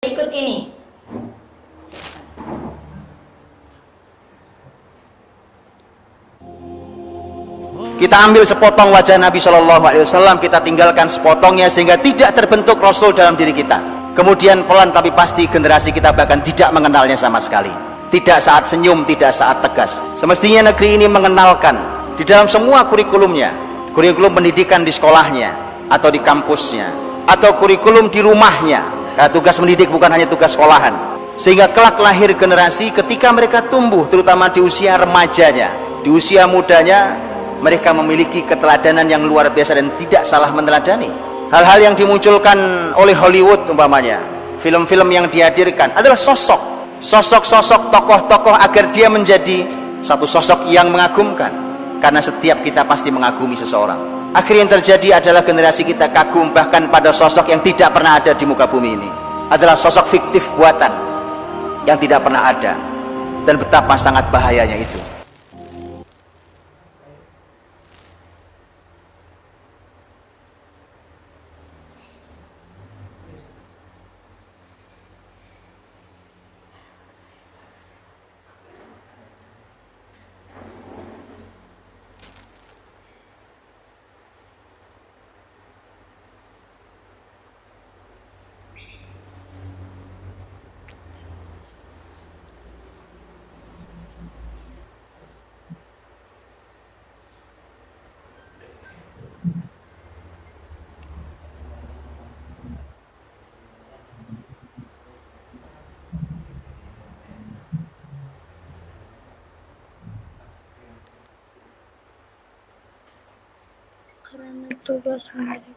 Ikut ini. Kita ambil sepotong wajah Nabi Shallallahu Alaihi Wasallam, kita tinggalkan sepotongnya sehingga tidak terbentuk Rasul dalam diri kita. Kemudian pelan tapi pasti generasi kita bahkan tidak mengenalnya sama sekali. Tidak saat senyum, tidak saat tegas. Semestinya negeri ini mengenalkan di dalam semua kurikulumnya, kurikulum pendidikan di sekolahnya atau di kampusnya atau kurikulum di rumahnya. Karena tugas mendidik bukan hanya tugas sekolahan. Sehingga kelak lahir generasi ketika mereka tumbuh, terutama di usia remajanya, di usia mudanya, mereka memiliki keteladanan yang luar biasa dan tidak salah meneladani. Hal-hal yang dimunculkan oleh Hollywood umpamanya, film-film yang dihadirkan adalah sosok-sosok tokoh-tokoh agar dia menjadi satu sosok yang mengagumkan. Karena setiap kita pasti mengagumi seseorang. Akhirnya yang terjadi adalah generasi kita kagum bahkan pada sosok yang tidak pernah ada di muka bumi ini. Adalah sosok fiktif buatan yang tidak pernah ada. Dan betapa sangat bahayanya itu. Karena tugas mereka.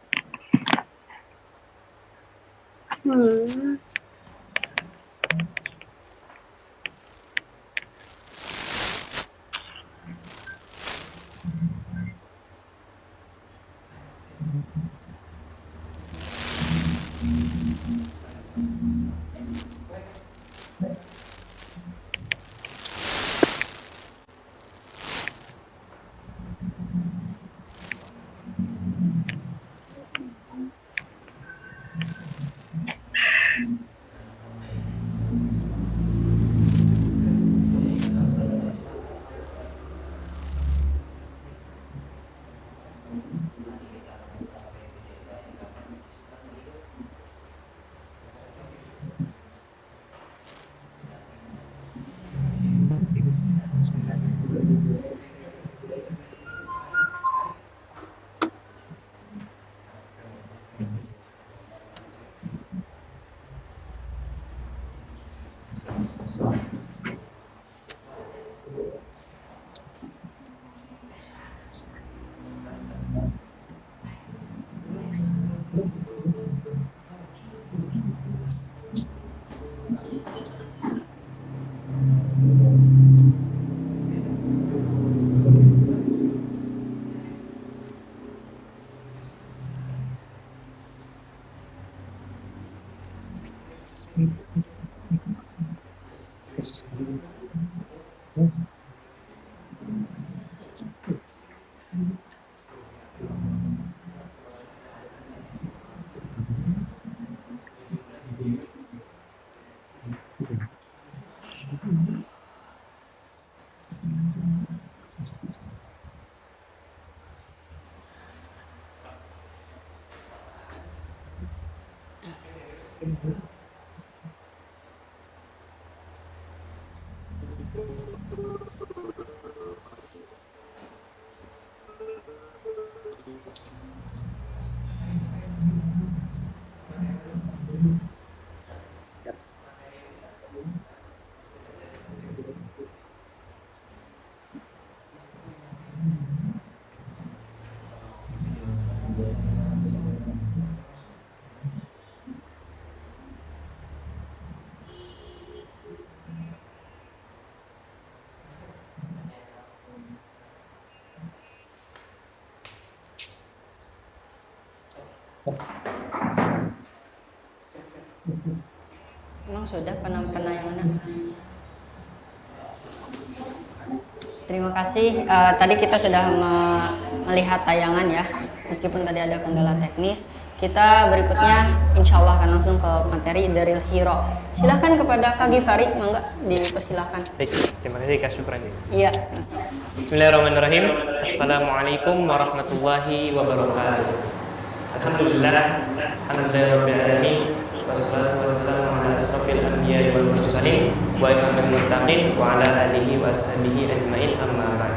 Emang sudah penayangannya? Terima kasih. Tadi kita sudah melihat tayangan ya, meskipun tadi ada kendala teknis. Kita berikutnya insya Allah akan langsung ke materi dari Hiro. Silahkan kepada Kak Gifari, mangga dipersilahkan. Baik, terima kasih Kak Syukran. Iya, selesai. Bismillahirrahmanirrahim. Assalamualaikum warahmatullahi wabarakatuh. Alhamdulillah, alhamdulillahirabbil alamin. Wassalatu wassalamu ala asyrofil anbiya'i wal mursalin wa imamil muttaqin wa ala alihi wa ashabihi ajmain, amma ba'd.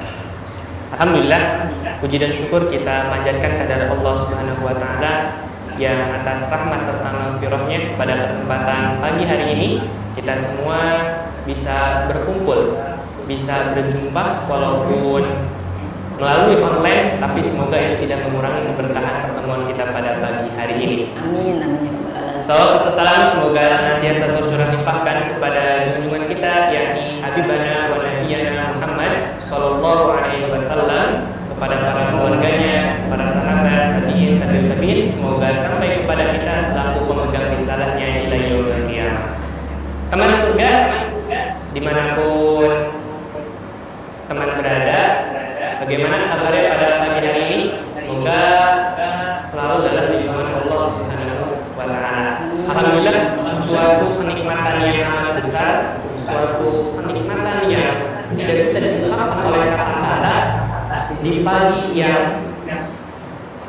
Alhamdulillah, puji dan syukur kita panjatkan kepada Allah Subhanahu wa taala yang atas rahmat serta maghfirahnya pada kesempatan pagi hari ini kita semua bisa berkumpul, bisa berjumpa walaupun melalui online, tapi semoga itu tidak mengurangi keberkahan pertemuan kita pada pagi hari ini. Amin, amin. Salawat serta salam semoga senantiasa tercurah limpahkan kepada junjungan kita yakni Habibana wa Nabiyana Muhammad sallallahu alaihi wasallam, kepada para keluarganya, para sahabat, tabi'in, tabi'ut tabi'in, semoga sampai kepada kita selaku pemegang risalahnya ila yaumil qiyamah. Teman surga, dimanapun teman berada, bagaimana kabarnya pada pagi hari ini? Semoga selalu dalam lindungan Allah Subhanahu wa taala. Alhamdulillah, suatu kenikmatan yang amat besar, suatu kenikmatan yang tidak bisa diungkapkan oleh kata-kata di pagi yang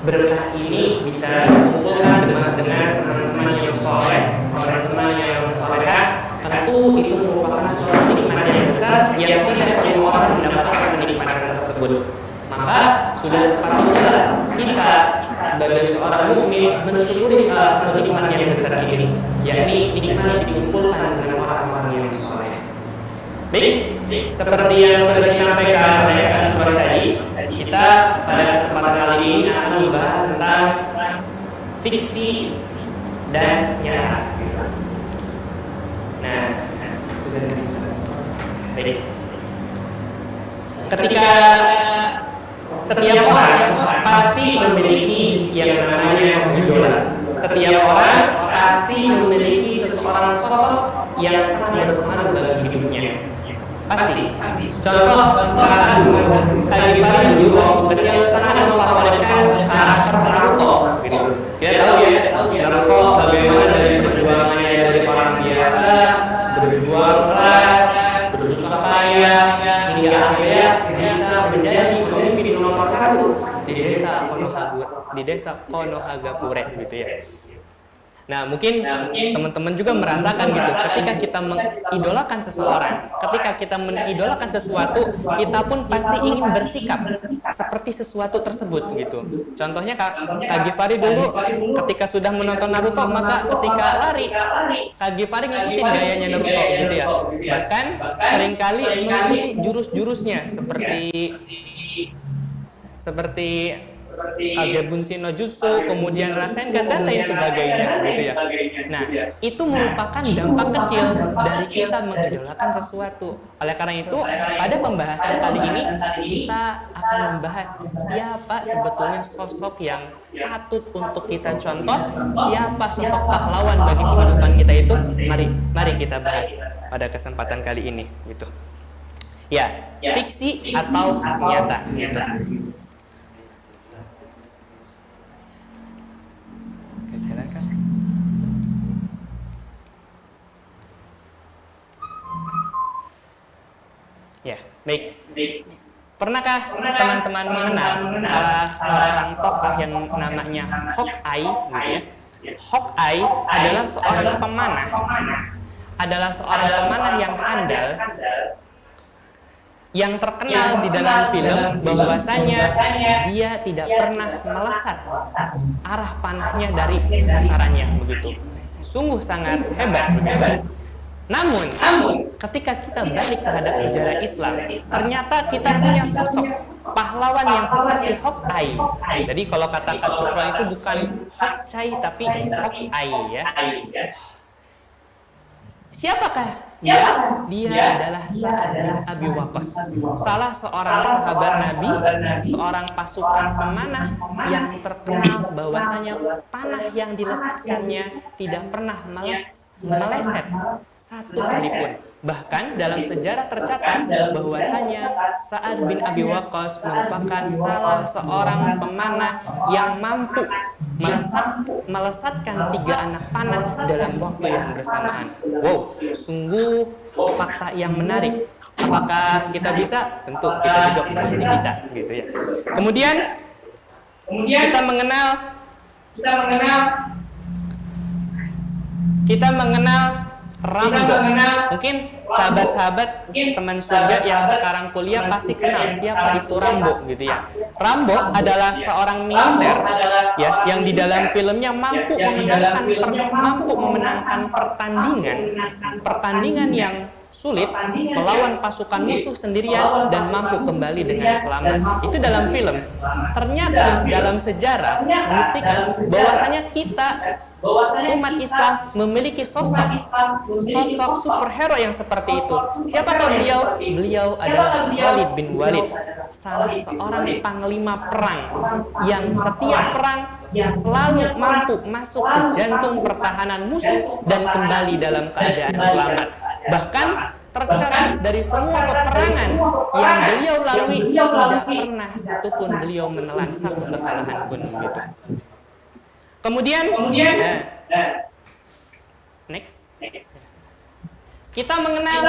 berkah ini bisa dikumpulkan dengan teman-teman yang soleh, teman-teman yang solehah. Tentu itu merupakan suatu nikmat yang besar yang tidak semua orang mendapatkan kenikmatan tersebut. Maka sudah sepatutnya kita sebagai seorang mukmin mensyukuri salah satu nikmat yang besar ini, yakni nikmat dikumpulkan dengan orang-orang yang soleh. Baik, seperti yang sudah disampaikan oleh Kak Syukran tadi, kita pada kesempatan kali ini akan membahas tentang fiksi dan nyata. Nah, sudah baik. Ketika setiap orang pasti memiliki yang namanya idola. Setiap orang pasti memiliki seseorang sosok yang sangat berpengaruh bagi hidupnya. Pasti. Contoh Kak Gifari dulu waktu kecil sangat memfavoritkan karakter Naruto, gitu. Kita tahu ya, Naruto bagaimana dari perjuangannya dari orang biasa, berjuang keras, bersusah payah, hingga akhirnya bisa menjadi pemimpin nomor 1 di desa Konohagakure, gitu ya. Nah, mungkin teman-teman juga merasakan gitu, ketika kita mengidolakan seseorang, ketika kita mengidolakan sesuatu, kita pun pasti ingin bersikap seperti sesuatu tersebut gitu. Contohnya Kak Gifari dulu ketika sudah menonton Naruto, maka ketika lari, Kak Gifari ngikutin gayanya Naruto gitu ya. Bahkan seringkali mengikuti jurus-jurusnya seperti Kage Bunshin no Jutsu, kemudian Rasengan dan lain sebagainya gitu ya. Nah, itu merupakan dampak kecil dari kita mengidolakan sesuatu. Oleh karena itu, pada pembahasan kali ini kita akan membahas siapa sebetulnya sosok yang patut untuk kita contoh, siapa sosok pahlawan bagi kehidupan kita itu. Mari kita bahas pada kesempatan kali ini gitu. Ya, fiksi atau nyata gitu. Ya, baik. Pernahkah teman-teman mengenal salah seorang tokoh yang namanya Hawkeye gitu ya? Hawkeye adalah seorang pemanah yang handal, yang terkenal di dalam film bahwasanya dia tidak pernah melesat arah panahnya dari sasarannya begitu. Sungguh sangat hebat begitu. Namun ketika kita balik terhadap sejarah Islam, ternyata kita punya sosok pahlawan yang seperti Hawkeye. Jadi kalau kata Kak Syukran itu bukan Hawkeye tapi Hawkeye ya. Siapakah dia? Dia adalah Sa'ad bin Abi Waqqas, salah seorang sahabat Nabi, seorang pasukan pemanah yang terkenal bahwasanya panah yang dilesatkannya tidak pernah meleset satu kali pun. Bahkan dalam sejarah tercatat bahwasanya Sa'ad bin Abi Waqqas merupakan salah seorang pemanah yang mampu melesatkan 3 anak panah dalam waktu yang bersamaan. Wow, sungguh fakta yang menarik. Apakah kita bisa? Tentu kita juga pasti bisa, gitu ya. Kemudian kita mengenal Rambo. Mungkin sahabat-sahabat teman surga yang sekarang kuliah pasti kenal siapa itu Rambo, gitu ya. Rambo adalah seorang militer ya yang di dalam filmnya mampu memenangkan pertandingan yang sulit melawan pasukan musuh sendirian dan mampu kembali dengan selamat. Itu dalam film. Ternyata dalam sejarah membuktikan bahwasanya kita umat Islam memiliki sosok superhero yang seperti itu. Siapakah beliau? Beliau adalah Khalid bin Walid, salah seorang panglima perang yang setiap perang selalu mampu masuk ke jantung pertahanan musuh dan kembali dalam keadaan selamat. Bahkan tercatat dari semua peperangan yang beliau lalui tidak pernah satupun beliau menelan satu kekalahan pun, gitu. Kemudian next. Kita mengenal,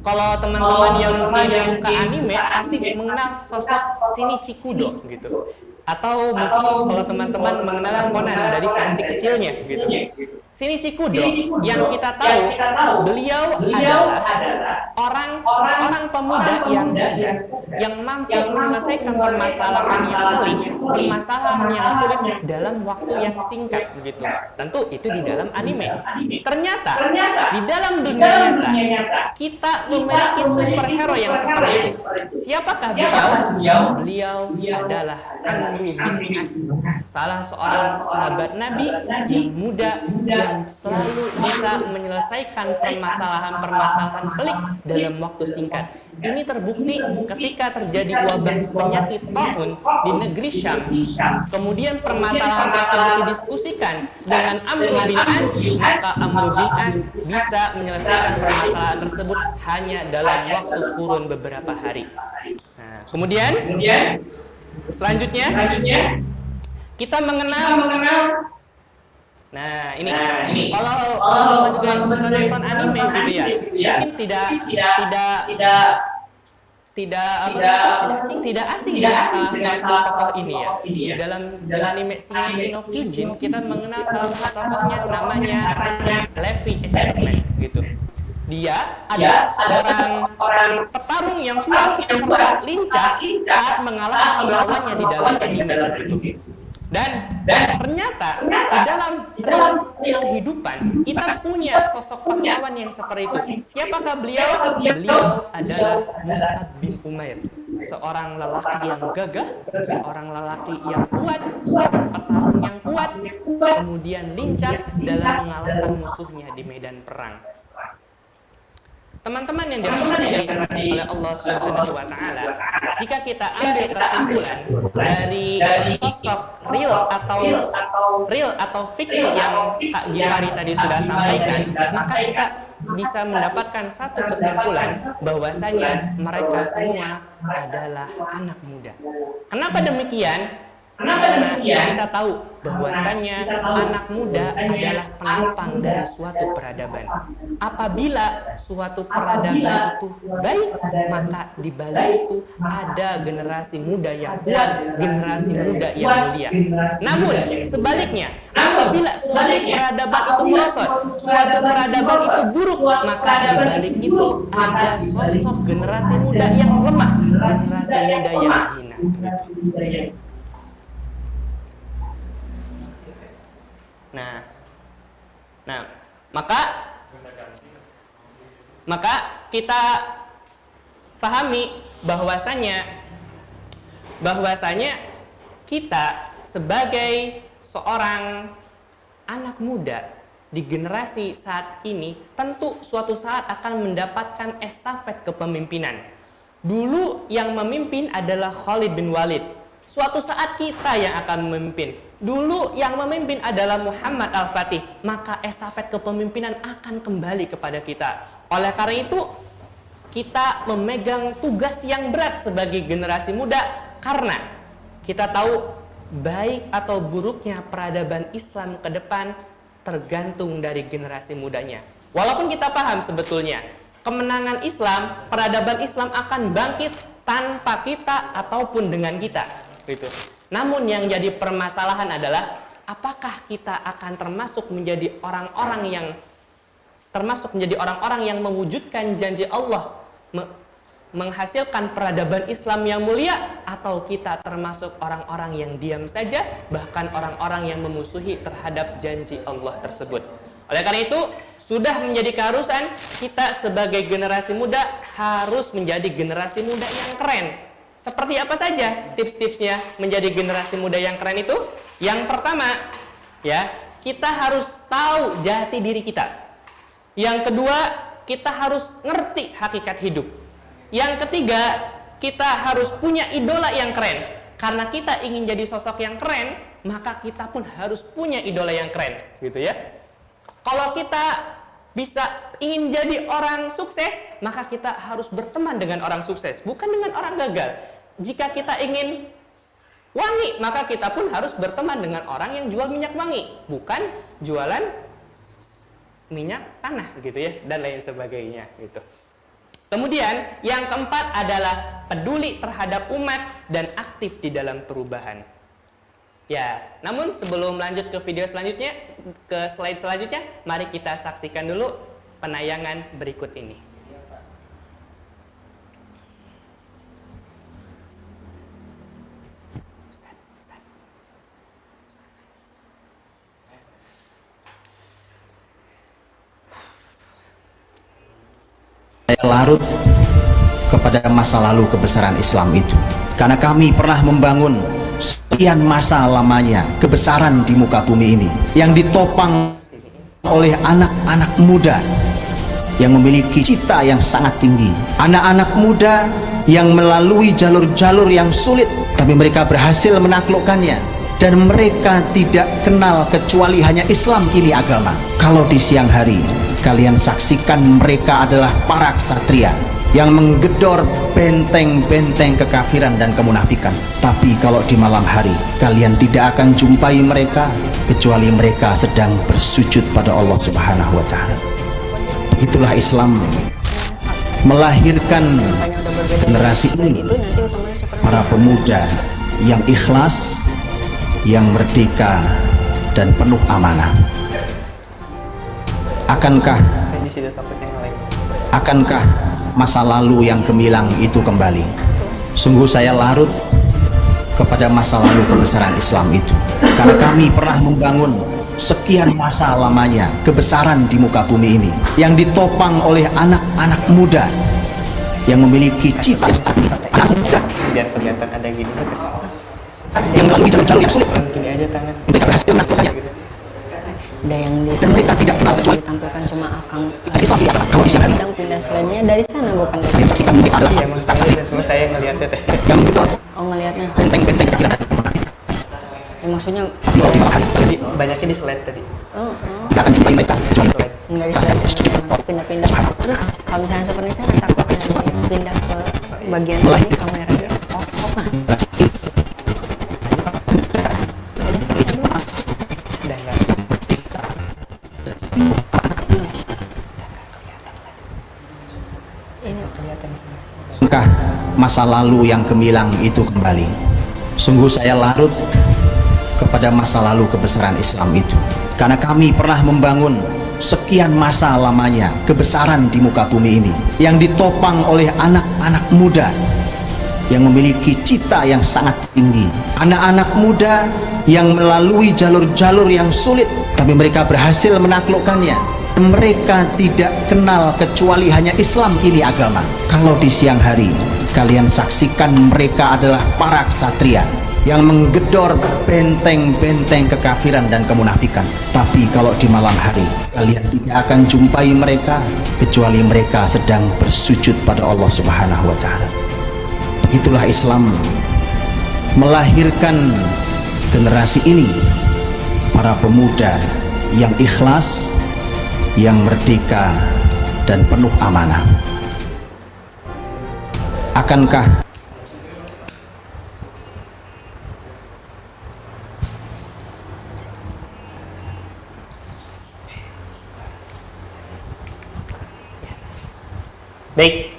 kalau teman-teman yang mungkin ke anime pasti mengenal sosok Shinichi Kudo, gitu. Atau mungkin kalau teman-teman mengenal Conan dari versi kecilnya, gitu. Shinichi Kudo yang kita tahu beliau adalah orang pemuda yang cerdas, yang mampu menyelesaikan permasalahan yang pelik, permasalahan yang sulit dalam waktu yang singkat, begitu. Tentu itu di dalam anime. Ternyata di dalam dunia nyata kita memiliki superhero yang seperti itu. Siapakah beliau? Beliau adalah Amru bin As, salah seorang sahabat Nabi yang muda yang selalu bisa menyelesaikan permasalahan-permasalahan pelik dalam waktu singkat. Ini terbukti ketika terjadi wabah penyakit taun di negeri Syam. Kemudian permasalahan tersebut didiskusikan dengan Amru bin As, maka Amru bin As bisa menyelesaikan permasalahan tersebut hanya dalam waktu kurun beberapa hari. Nah, kemudian selanjutnya kita mengenal. Nah, ini kalau teman-teman juga yang suka nonton anime, gitu ya, mungkin tidak asing dengan salah satu tokoh ini ya. Dalam anime Shingeki no Kyojin kita mengenal salah satu tokohnya namanya Levi Experiment, gitu. Dia adalah seorang petarung yang kuat serta lincah saat mengalahkan lawannya di dalam anime, gitu. Dan ternyata di dalam kehidupan kita punya sosok pahlawan yang seperti itu. Siapakah beliau? Beliau adalah Mus'ab bin Umair, seorang lelaki yang gagah, seorang lelaki yang kuat, seorang petarung yang kuat, kemudian lincah dalam mengalahkan musuhnya di medan perang. Teman-teman yang dirahmati oleh Allah Subhanahu wa taala, jika kita ambil kesimpulan dari sosok real atau fiksi yang Kak Gifari tadi sudah sampaikan, maka kita bisa mendapatkan satu kesimpulan bahwasanya mereka semua adalah anak muda. Kenapa demikian? Karena kita tahu bahwasanya anak muda adalah penopang dari suatu peradaban. Apabila suatu peradaban itu baik, maka di balik itu ada generasi muda yang kuat, generasi muda yang mulia. Namun sebaliknya, apabila suatu peradaban itu merosot, suatu peradaban itu buruk, maka di balik itu ada sosok generasi muda yang lemah, generasi muda yang hina. Nah, maka kita pahami bahwasanya kita sebagai seorang anak muda di generasi saat ini tentu suatu saat akan mendapatkan estafet kepemimpinan. Dulu yang memimpin adalah Khalid bin Walid. Suatu saat kita yang akan memimpin. Dulu yang memimpin adalah Muhammad Al-Fatih, maka estafet kepemimpinan akan kembali kepada kita. Oleh karena itu, kita memegang tugas yang berat sebagai generasi muda, karena kita tahu baik atau buruknya peradaban Islam ke depan tergantung dari generasi mudanya. Walaupun kita paham sebetulnya kemenangan Islam, peradaban Islam akan bangkit tanpa kita ataupun dengan kita, gitu. Namun yang jadi permasalahan adalah apakah kita akan termasuk menjadi orang-orang yang mewujudkan janji Allah, menghasilkan peradaban Islam yang mulia, atau kita termasuk orang-orang yang diam saja, bahkan orang-orang yang memusuhi terhadap janji Allah tersebut. Oleh karena itu, sudah menjadi keharusan kita sebagai generasi muda harus menjadi generasi muda yang keren. Seperti apa saja tips-tipsnya menjadi generasi muda yang keren itu? Yang pertama, ya, kita harus tahu jati diri kita. Yang kedua, kita harus ngerti hakikat hidup. Yang ketiga, kita harus punya idola yang keren. Karena kita ingin jadi sosok yang keren, maka kita pun harus punya idola yang keren, gitu ya. Kalau kita ingin jadi orang sukses, maka kita harus berteman dengan orang sukses, bukan dengan orang gagal. Jika kita ingin wangi, maka kita pun harus berteman dengan orang yang jual minyak wangi, bukan jualan minyak tanah, gitu ya, dan lain sebagainya, gitu. Kemudian yang keempat adalah peduli terhadap umat dan aktif di dalam perubahan. Ya, namun sebelum lanjut ke video selanjutnya, ke slide selanjutnya, mari kita saksikan dulu penayangan berikut ini. Saya larut kepada masa lalu kebesaran Islam itu, karena kami pernah membangun sekian masa lamanya kebesaran di muka bumi ini yang ditopang oleh anak-anak muda yang memiliki cita yang sangat tinggi, anak-anak muda yang melalui jalur-jalur yang sulit tapi mereka berhasil menaklukkannya, dan mereka tidak kenal kecuali hanya Islam ini agama. Kalau di siang hari kalian saksikan mereka adalah para ksatria yang menggedor benteng-benteng kekafiran dan kemunafikan, tapi kalau di malam hari kalian tidak akan jumpai mereka kecuali mereka sedang bersujud pada Allah Subhanahu wa Ta'ala. Begitulah Islam melahirkan generasi ini, para pemuda yang ikhlas, yang merdeka dan penuh amanah. Akankah masa lalu yang gemilang itu kembali? Sungguh saya larut kepada masa lalu kebesaran Islam itu, karena kami pernah membangun sekian masa lamanya kebesaran di muka bumi ini yang ditopang oleh anak-anak muda yang memiliki cita anak muda Biar kelihatan ada gini, yang melalui jalur-jalur yang sulit. gini aja tangan. Mereka berhasil menaklukkannya, Ada yang di dan mereka tidak kenal kecuali ditampilkan cuma akang Islam ini agama. Kalau di siang hari yang pindah slide-nya dari sana bukan dari yang saksikan mereka adalah Iya, emang saya ngeliatnya teh. yang menggedor oh ngelihatnya benteng-benteng kekafiran dan kemunafikan. ya, maksudnya Tapi kalau di malam hari Tadi banyaknya di slide tadi. tidak akan jumpai mereka kecuali nggak di slide sana emang pindah-pindah. Terus kalau misalnya seperti saya takut nanti pindah ke bagian sini kameranya kosong. Udah selesai dulu. Udah enggak. Ini Kelihatan di sini. Akankah masa lalu yang gemilang itu kembali? Sungguh saya larut kepada masa lalu kebesaran Islam itu, karena kami pernah membangun sekian masa lamanya kebesaran di muka bumi ini yang ditopang oleh anak-anak muda yang memiliki cita yang sangat tinggi, anak-anak muda yang melalui jalur-jalur yang sulit tapi mereka berhasil menaklukkannya. Mereka tidak kenal kecuali hanya Islam ini agama. Kalau di siang hari kalian saksikan mereka adalah para ksatria yang menggedor benteng-benteng kekafiran dan kemunafikan, tapi kalau di malam hari kalian tidak akan jumpai mereka kecuali mereka sedang bersujud pada Allah Subhanahu wa Ta'ala. Begitulah Islam melahirkan generasi ini, para pemuda yang ikhlas, yang merdeka dan penuh amanah. Akankah Baik,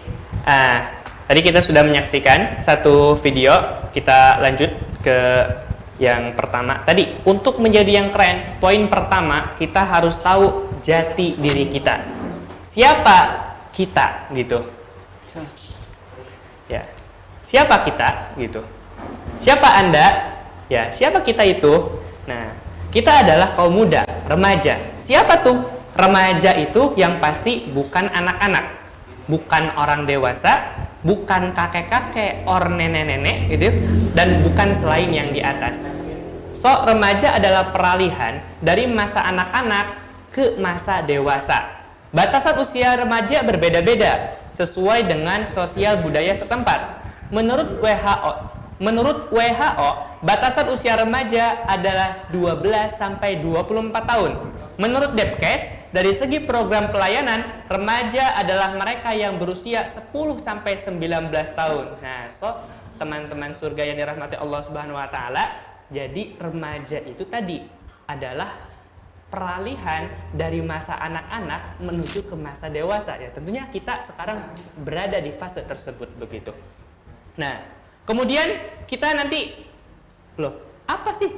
tadi kita sudah menyaksikan satu video, kita lanjut ke yang pertama. Tadi, untuk menjadi yang keren, poin pertama, kita harus tahu jati diri kita. Siapa kita, gitu. Ya, siapa kita, gitu. Siapa Anda? Ya, siapa kita itu? Nah, kita adalah kaum muda, remaja. Siapa tuh? Remaja itu yang pasti bukan anak-anak, bukan orang dewasa, bukan kakek-kakek or nenek-nenek gitu, dan bukan selain yang di atas. So, remaja adalah peralihan dari masa anak-anak ke masa dewasa. Batasan usia remaja berbeda-beda sesuai dengan sosial budaya setempat. Menurut WHO, batasan usia remaja adalah 12 sampai 24 tahun. Menurut Depkes, dari segi program pelayanan, remaja adalah mereka yang berusia 10 sampai 19 tahun. Nah, so teman-teman surga yang dirahmati Allah Subhanahu wa taala, jadi remaja itu tadi adalah peralihan dari masa anak-anak menuju ke masa dewasa. Ya, tentunya kita sekarang berada di fase tersebut begitu. Nah, kemudian kita nanti apa sih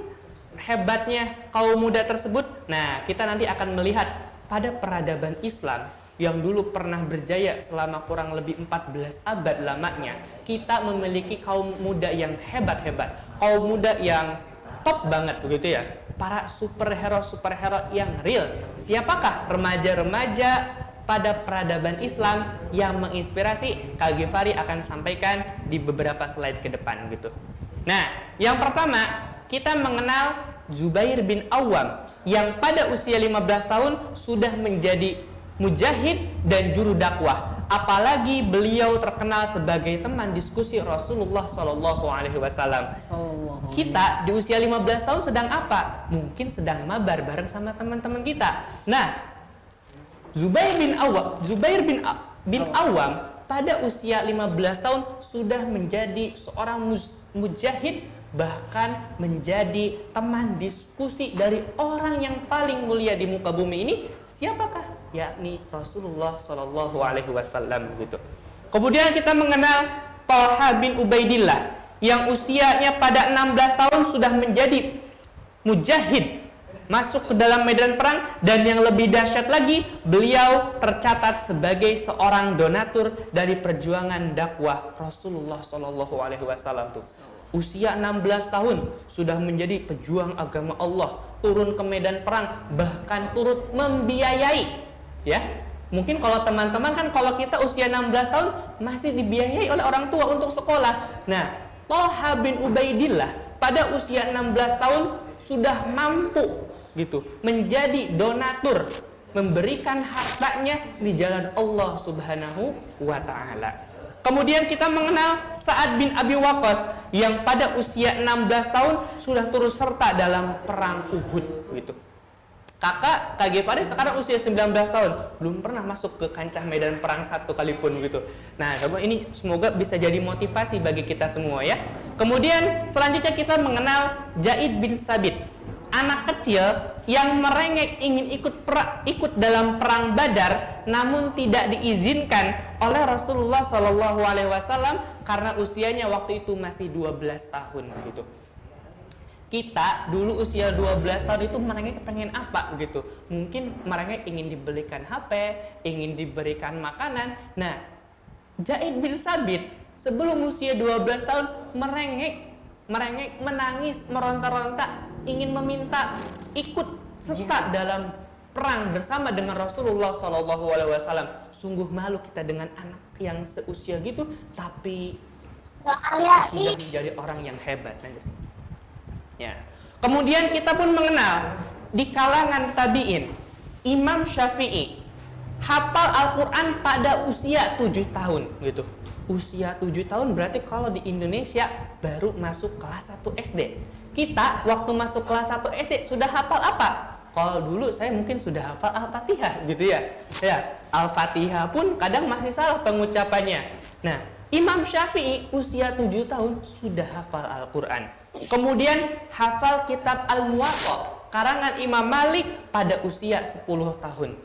hebatnya kaum muda tersebut? Nah, kita nanti akan melihat pada peradaban Islam yang dulu pernah berjaya selama kurang lebih 14 abad lamanya, kita memiliki kaum muda yang hebat-hebat, kaum muda yang top banget begitu ya, para superhero yang real. Siapakah remaja-remaja pada peradaban Islam yang menginspirasi? Kak Gifari akan sampaikan di beberapa slide ke depan gitu. Nah, yang pertama kita mengenal Zubair bin Awam yang pada usia 15 tahun sudah menjadi mujahid dan juru dakwah. Apalagi beliau terkenal sebagai teman diskusi Rasulullah Shallallahu Alaihi Wasallam. Kita di usia 15 tahun sedang apa? Mungkin sedang mabar bareng sama teman-teman kita. Nah, Zubair bin Awam pada usia 15 tahun sudah menjadi seorang mujahid, bahkan menjadi teman diskusi dari orang yang paling mulia di muka bumi ini. Siapakah? Yakni Rasulullah Shallallahu Alaihi Wasallam gitu. Kemudian kita mengenal Talha bin Ubaidillah yang usianya pada 16 tahun sudah menjadi mujahid, masuk ke dalam medan perang, dan yang lebih dahsyat lagi, beliau tercatat sebagai seorang donatur dari perjuangan dakwah Rasulullah Shallallahu Alaihi Wasallam tuh. Usia 16 tahun sudah menjadi pejuang agama Allah, turun ke medan perang, bahkan turut membiayai. Ya, mungkin kalau teman-teman kan kalau kita usia 16 tahun masih dibiayai oleh orang tua untuk sekolah. Nah, Talha bin Ubaidillah pada usia 16 tahun sudah mampu gitu menjadi donatur, memberikan hartanya di jalan Allah Subhanahu wa taala. Kemudian kita mengenal Sa'ad bin Abi Waqqas yang pada usia 16 tahun sudah turut serta dalam perang Uhud gitu. Kakak Kak Gifari sekarang usia 19 tahun, belum pernah masuk ke kancah medan perang satu kalipun gitu. Nah, ini semoga bisa jadi motivasi bagi kita semua ya. Kemudian selanjutnya kita mengenal Zaid bin Sabit, anak kecil yang merengek ingin ikut dalam perang Badar, namun tidak diizinkan oleh Rasulullah Shallallahu Alaihi Wasallam karena usianya waktu itu masih 12 tahun gitu. Kita dulu usia 12 tahun itu merengek pengen apa gitu? Mungkin merengek ingin dibelikan HP, ingin diberikan makanan. Nah, Zaid bin Sabit sebelum usia 12 tahun merengek, menangis, meronta-ronta, ingin meminta ikut serta dalam perang bersama dengan Rasulullah Shallallahu Alaihi Wasallam. Sungguh malu kita dengan anak yang seusia gitu, tapi sudah menjadi orang yang hebat. Ya. Kemudian kita pun mengenal di kalangan tabi'in Imam Syafi'i hafal Al-Quran pada usia 7 tahun gitu. Usia 7 tahun berarti kalau di Indonesia baru masuk kelas 1 SD. Kita waktu masuk kelas 1 SD sudah hafal apa? Kalau dulu saya mungkin sudah hafal Al-Fatihah gitu ya. Ya, Al-Fatihah pun kadang masih salah pengucapannya. Nah, Imam Syafi'i usia 7 tahun sudah hafal Al-Quran. Kemudian hafal kitab Al-Muwatta karangan Imam Malik pada usia 10 tahun.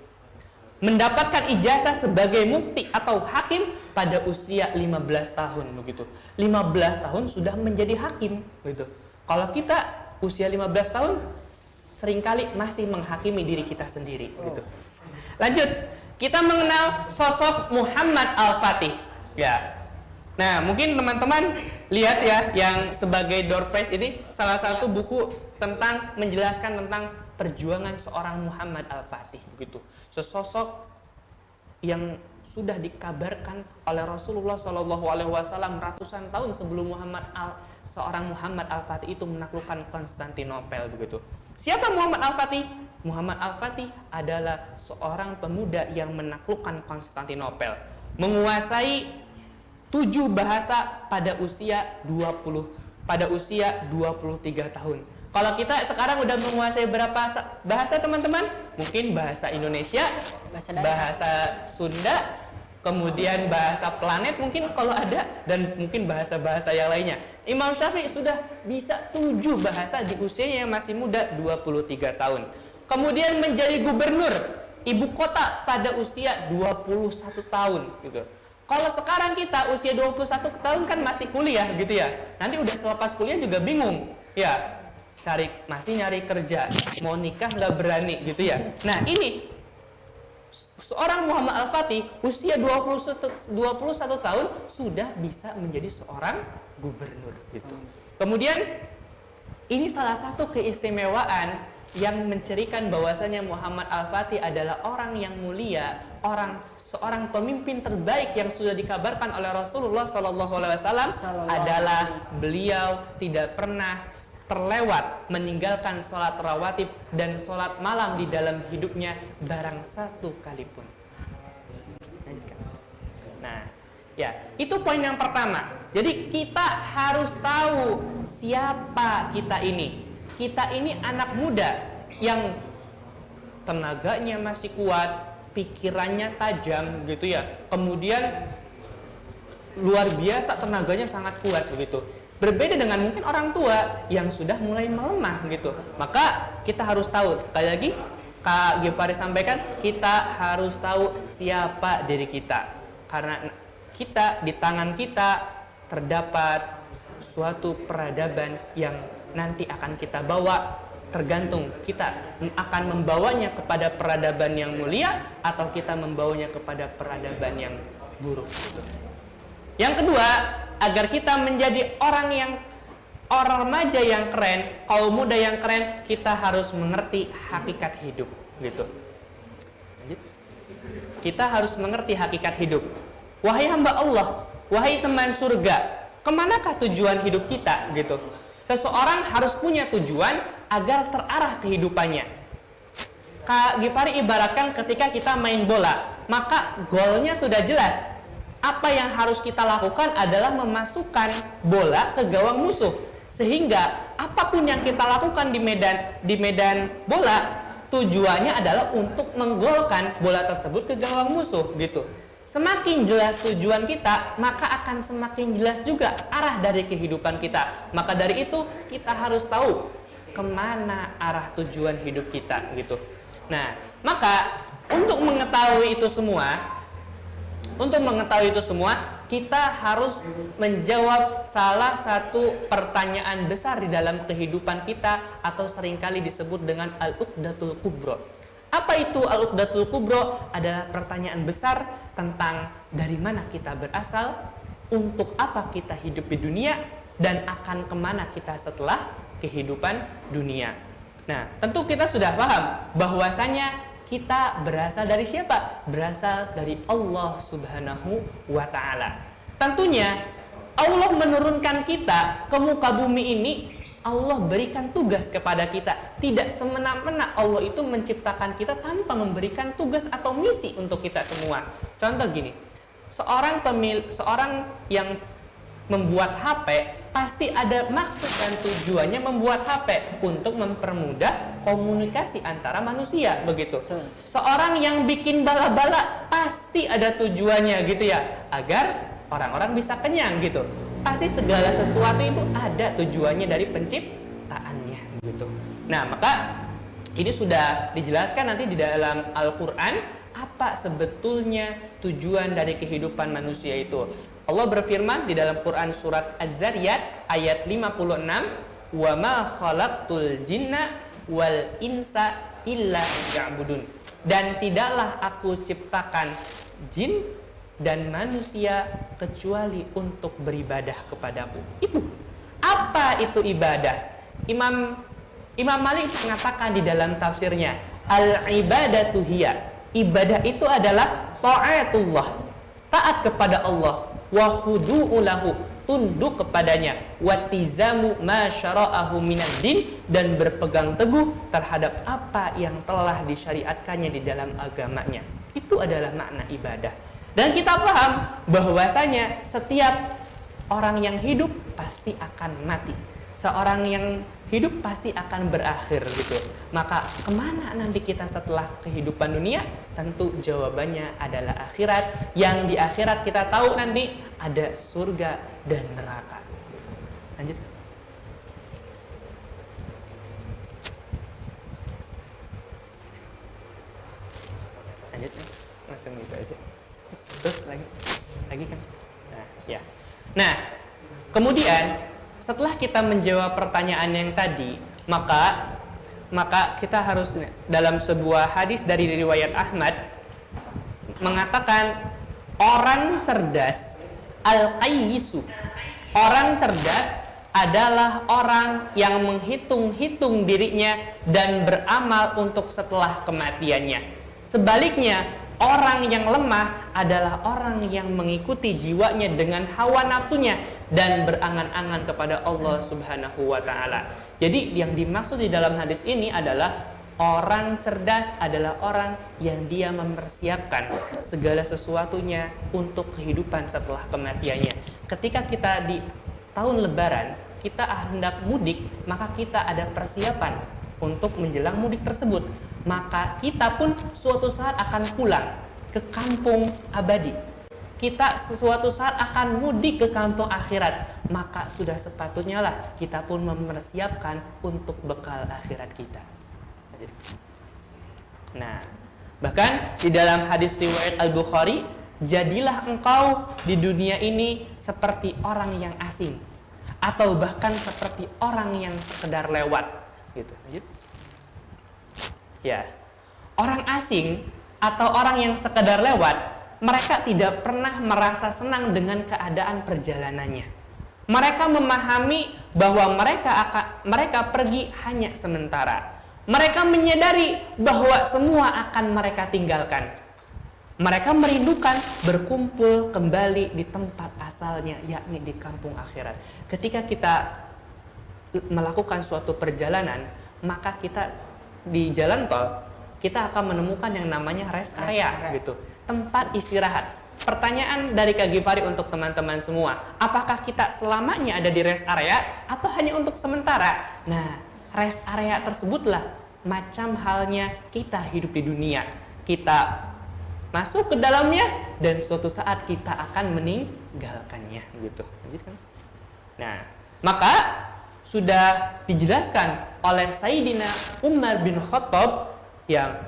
mendapatkan ijazah sebagai mufti atau hakim pada usia 15 tahun begitu. 15 tahun sudah menjadi hakim begitu. Kalau kita usia 15 tahun seringkali masih menghakimi diri kita sendiri gitu. Lanjut, kita mengenal sosok Muhammad Al-Fatih ya. Nah, mungkin teman-teman lihat ya, yang sebagai door prize ini salah satu buku tentang menjelaskan tentang perjuangan seorang Muhammad Al-Fatih begitu. Sesosok yang sudah dikabarkan oleh Rasulullah SAW ratusan tahun sebelum seorang Muhammad Al-Fatih itu menaklukkan Konstantinopel begitu. Siapa Muhammad Al-Fatih? Muhammad Al-Fatih adalah seorang pemuda yang menaklukkan Konstantinopel, menguasai 7 bahasa pada usia 23 tahun. Kalau kita sekarang udah menguasai berapa bahasa teman-teman? Mungkin bahasa Indonesia, bahasa Sunda, kemudian bahasa planet mungkin kalau ada, dan mungkin bahasa-bahasa yang lainnya. Imam Syafi'i sudah bisa 7 bahasa di usianya yang masih muda, 23 tahun. Kemudian menjadi gubernur ibu kota pada usia 21 tahun gitu. Kalau sekarang kita usia 21 tahun kan masih kuliah gitu ya. Nanti udah selepas kuliah juga bingung. Ya, masih nyari kerja, mau nikah nggak berani gitu ya. Nah, ini seorang Muhammad Al-Fatih usia 21 tahun sudah bisa menjadi seorang gubernur gitu. Kemudian ini salah satu keistimewaan yang mencirikan bahwasanya Muhammad Al-Fatih adalah orang yang mulia, seorang pemimpin terbaik yang sudah dikabarkan oleh Rasulullah SAW adalah beliau tidak pernah terlewat meninggalkan sholat rawatib dan sholat malam di dalam hidupnya barang satu kali pun. Nah, ya, itu poin yang pertama. Jadi kita harus tahu siapa kita ini. Kita ini anak muda yang tenaganya masih kuat, pikirannya tajam gitu ya. Kemudian luar biasa, tenaganya sangat kuat begitu. Berbeda dengan mungkin orang tua yang sudah mulai melemah gitu. Maka kita harus tahu, sekali lagi Kak Gepari sampaikan, kita harus tahu siapa diri kita. Karena kita, di tangan kita terdapat suatu peradaban yang nanti akan kita bawa, tergantung kita akan membawanya kepada peradaban yang mulia atau kita membawanya kepada peradaban yang buruk. Yang kedua, agar kita menjadi orang remaja yang keren, kaum muda yang keren, kita harus mengerti hakikat hidup gitu. Kita harus mengerti hakikat hidup. Wahai hamba Allah, wahai teman surga, kemanakah tujuan hidup kita gitu? Seseorang harus punya tujuan agar terarah kehidupannya. Kak Gifari ibaratkan ketika kita main bola, maka golnya sudah jelas. Apa yang harus kita lakukan adalah memasukkan bola ke gawang musuh. Sehingga apapun yang kita lakukan di medan bola, tujuannya adalah untuk menggolkan bola tersebut ke gawang musuh gitu. Semakin jelas tujuan kita, maka akan semakin jelas juga arah dari kehidupan kita. Maka dari itu kita harus tahu kemana arah tujuan hidup kita gitu. Nah, maka untuk mengetahui itu semua, kita harus menjawab salah satu pertanyaan besar di dalam kehidupan kita atau seringkali disebut dengan Al-Uqdatul Kubra. Apa itu Al-Uqdatul Kubra? Adalah pertanyaan besar tentang dari mana kita berasal, untuk apa kita hidup di dunia, dan akan kemana kita setelah kehidupan dunia. Nah, tentu kita sudah paham bahwasanya kita berasal dari siapa? Berasal dari Allah Subhanahu wa Ta'ala. Tentunya Allah menurunkan kita ke muka bumi ini, Allah berikan tugas kepada kita. Tidak semena-mena Allah itu menciptakan kita tanpa memberikan tugas atau misi untuk kita semua. Contoh gini, seorang yang membuat HP pasti ada maksud dan tujuannya membuat HP untuk mempermudah komunikasi antara manusia begitu. Seorang yang bikin bala-bala pasti ada tujuannya gitu ya, agar orang-orang bisa kenyang gitu. Pasti segala sesuatu itu ada tujuannya dari penciptaannya gitu. Nah, maka ini sudah dijelaskan nanti di dalam Al-Quran, apa sebetulnya tujuan dari kehidupan manusia itu. Allah berfirman di dalam Quran surat Az-Zariyat ayat 56, "Wa ma khalaqtul jinna wal insa illa liya'budun." Dan tidaklah aku ciptakan jin dan manusia kecuali untuk beribadah kepadaku. Itu. Apa itu ibadah? Imam Malik mengatakan di dalam tafsirnya, al-ibadatu hiya. Ibadah itu adalah ta'atullah, taat kepada Allah, wa khudu'u lahu, tunduk kepadanya, watizamu ma syara'ahu minad din, dan berpegang teguh terhadap apa yang telah disyariatkannya di dalam agamanya. Itu adalah makna ibadah. Dan kita paham bahwasanya setiap orang yang hidup pasti akan mati. Seorang yang hidup pasti akan berakhir gitu. Maka kemana nanti kita setelah kehidupan dunia? Tentu jawabannya adalah akhirat. Yang di akhirat kita tahu nanti ada surga dan neraka. Lanjut. Lanjut ya. Langsung gitu aja. Terus lagi kan? Nah, ya. Nah, kemudian setelah kita menjawab pertanyaan yang tadi, maka kita harus dalam sebuah hadis dari riwayat Ahmad mengatakan orang cerdas al-qayyisu. Orang cerdas adalah orang yang menghitung-hitung dirinya dan beramal untuk setelah kematiannya. Sebaliknya, orang yang lemah adalah orang yang mengikuti jiwanya dengan hawa nafsunya dan berangan-angan kepada Allah Subhanahu wa taala. Jadi yang dimaksud di dalam hadis ini adalah orang cerdas adalah orang yang dia mempersiapkan segala sesuatunya untuk kehidupan setelah kematiannya. Ketika kita di tahun Lebaran, kita hendak mudik, maka kita ada persiapan untuk menjelang mudik tersebut. Maka kita pun suatu saat akan pulang ke kampung abadi. Kita suatu saat akan mudik ke kampung akhirat. Maka sudah sepatutnya lah kita pun mempersiapkan untuk bekal akhirat kita. Nah, bahkan di dalam hadis riwayat Al-Bukhari, jadilah engkau di dunia ini seperti orang yang asing, atau bahkan seperti orang yang sekedar lewat. Gitu. Lanjut. Ya, orang asing atau orang yang sekedar lewat, mereka tidak pernah merasa senang dengan keadaan perjalanannya. Mereka memahami bahwa mereka pergi hanya sementara. Mereka menyadari bahwa semua akan mereka tinggalkan. Mereka merindukan berkumpul kembali di tempat asalnya, yakni di kampung akhirat. Ketika kita melakukan suatu perjalanan, maka kita di jalan tol kita akan menemukan yang namanya rest area gitu, tempat istirahat. Pertanyaan dari Kak Gifari untuk teman-teman semua, apakah kita selamanya ada di rest area atau hanya untuk sementara? Nah, rest area tersebutlah macam halnya kita hidup di dunia. Kita masuk ke dalamnya dan suatu saat kita akan meninggalkannya gitu. Nah, maka sudah dijelaskan oleh Sayyidina Umar bin Khattab yang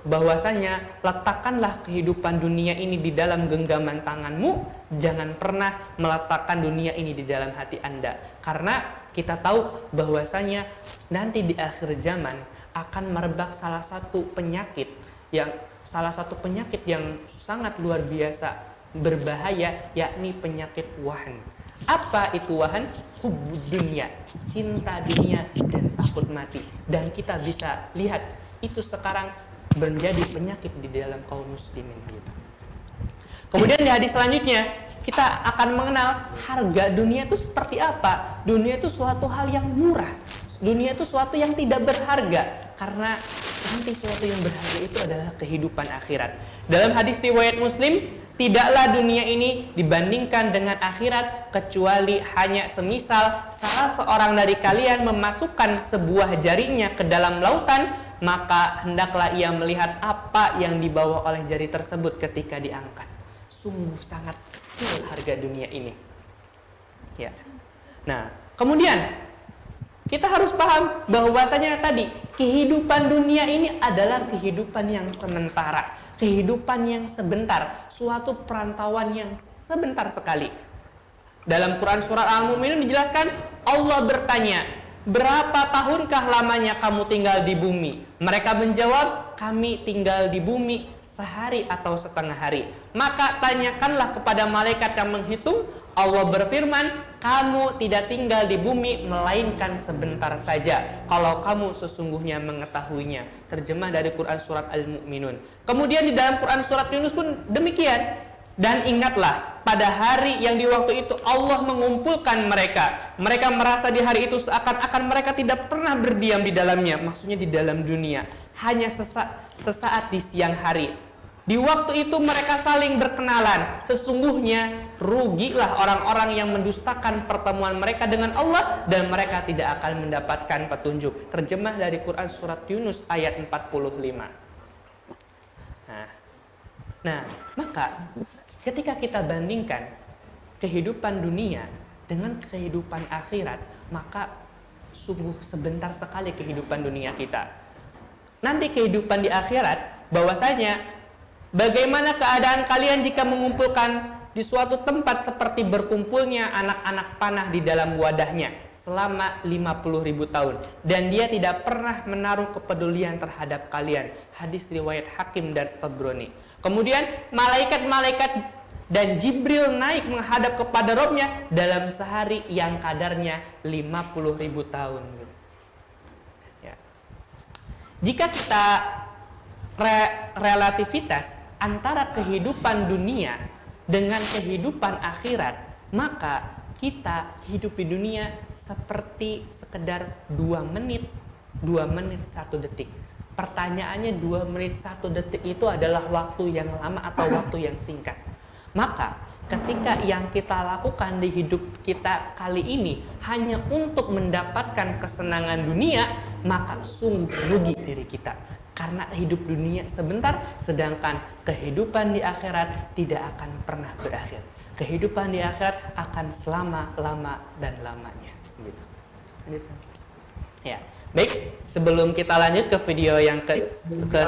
bahwasanya letakkanlah kehidupan dunia ini di dalam genggaman tanganmu, jangan pernah meletakkan dunia ini di dalam hati Anda, karena kita tahu bahwasanya nanti di akhir zaman akan merebak salah satu penyakit yang sangat luar biasa berbahaya, yakni penyakit wahan. Apa itu wahan? Hubbud dunya, cinta dunia dan takut mati. Dan kita bisa lihat itu sekarang menjadi penyakit di dalam kaum muslimin gitu. Kemudian di hadis selanjutnya kita akan mengenal harga dunia itu seperti apa. Dunia itu suatu hal yang murah. Dunia itu suatu yang tidak berharga, karena nanti suatu yang berharga itu adalah kehidupan akhirat. Dalam hadis riwayat Muslim, tidaklah dunia ini dibandingkan dengan akhirat kecuali hanya semisal salah seorang dari kalian memasukkan sebuah jarinya ke dalam lautan, maka hendaklah ia melihat apa yang dibawa oleh jari tersebut ketika diangkat. Sungguh sangat kecil harga dunia ini. Ya. Nah, kemudian kita harus paham bahwasanya tadi kehidupan dunia ini adalah kehidupan yang sementara. kehidupan yang sebentar, suatu perantauan yang sebentar sekali. Dalam Quran surat Al-Mu'minun dijelaskan, Allah bertanya, berapa tahunkah lamanya kamu tinggal di bumi? Mereka menjawab, kami tinggal di bumi sehari atau setengah hari. Maka tanyakanlah kepada malaikat yang menghitung. Allah berfirman, kamu tidak tinggal di bumi melainkan sebentar saja, kalau kamu sesungguhnya mengetahuinya. Terjemah dari Quran surat Al-Mu'minun. Kemudian di dalam Quran surat Yunus pun demikian. Dan ingatlah, pada hari yang di waktu itu Allah mengumpulkan mereka. Mereka merasa di hari itu seakan-akan mereka tidak pernah berdiam di dalamnya. Maksudnya di dalam dunia. Hanya sesaat di siang hari. Di waktu itu mereka saling berkenalan. Sesungguhnya rugilah orang-orang yang mendustakan pertemuan mereka dengan Allah dan mereka tidak akan mendapatkan petunjuk. Terjemah dari Quran surat Yunus ayat 45. Nah, maka ketika kita bandingkan kehidupan dunia dengan kehidupan akhirat, maka sungguh sebentar sekali kehidupan dunia kita. Nanti kehidupan di akhirat, bahwasanya bagaimana keadaan kalian jika mengumpulkan di suatu tempat seperti berkumpulnya anak-anak panah di dalam wadahnya selama 50.000 tahun dan dia tidak pernah menaruh kepedulian terhadap kalian. Hadis riwayat Hakim dan Tabrani. Kemudian malaikat-malaikat dan Jibril naik menghadap kepada Rabb-nya dalam sehari yang kadarnya 50.000 tahun. Ya. Jika kita relativitas antara kehidupan dunia dengan kehidupan akhirat, maka kita hidup di dunia seperti sekedar 2 menit 1 detik. Pertanyaannya 2 menit 1 detik itu adalah waktu yang lama atau waktu yang singkat. Maka ketika yang kita lakukan di hidup kita kali ini hanya untuk mendapatkan kesenangan dunia, maka sungguh rugi diri kita. Karena hidup dunia sebentar, sedangkan kehidupan di akhirat tidak akan pernah berakhir. Kehidupan di akhirat akan selama-lama dan lamanya. Gitu. Ya, baik. Sebelum kita lanjut ke video yang ke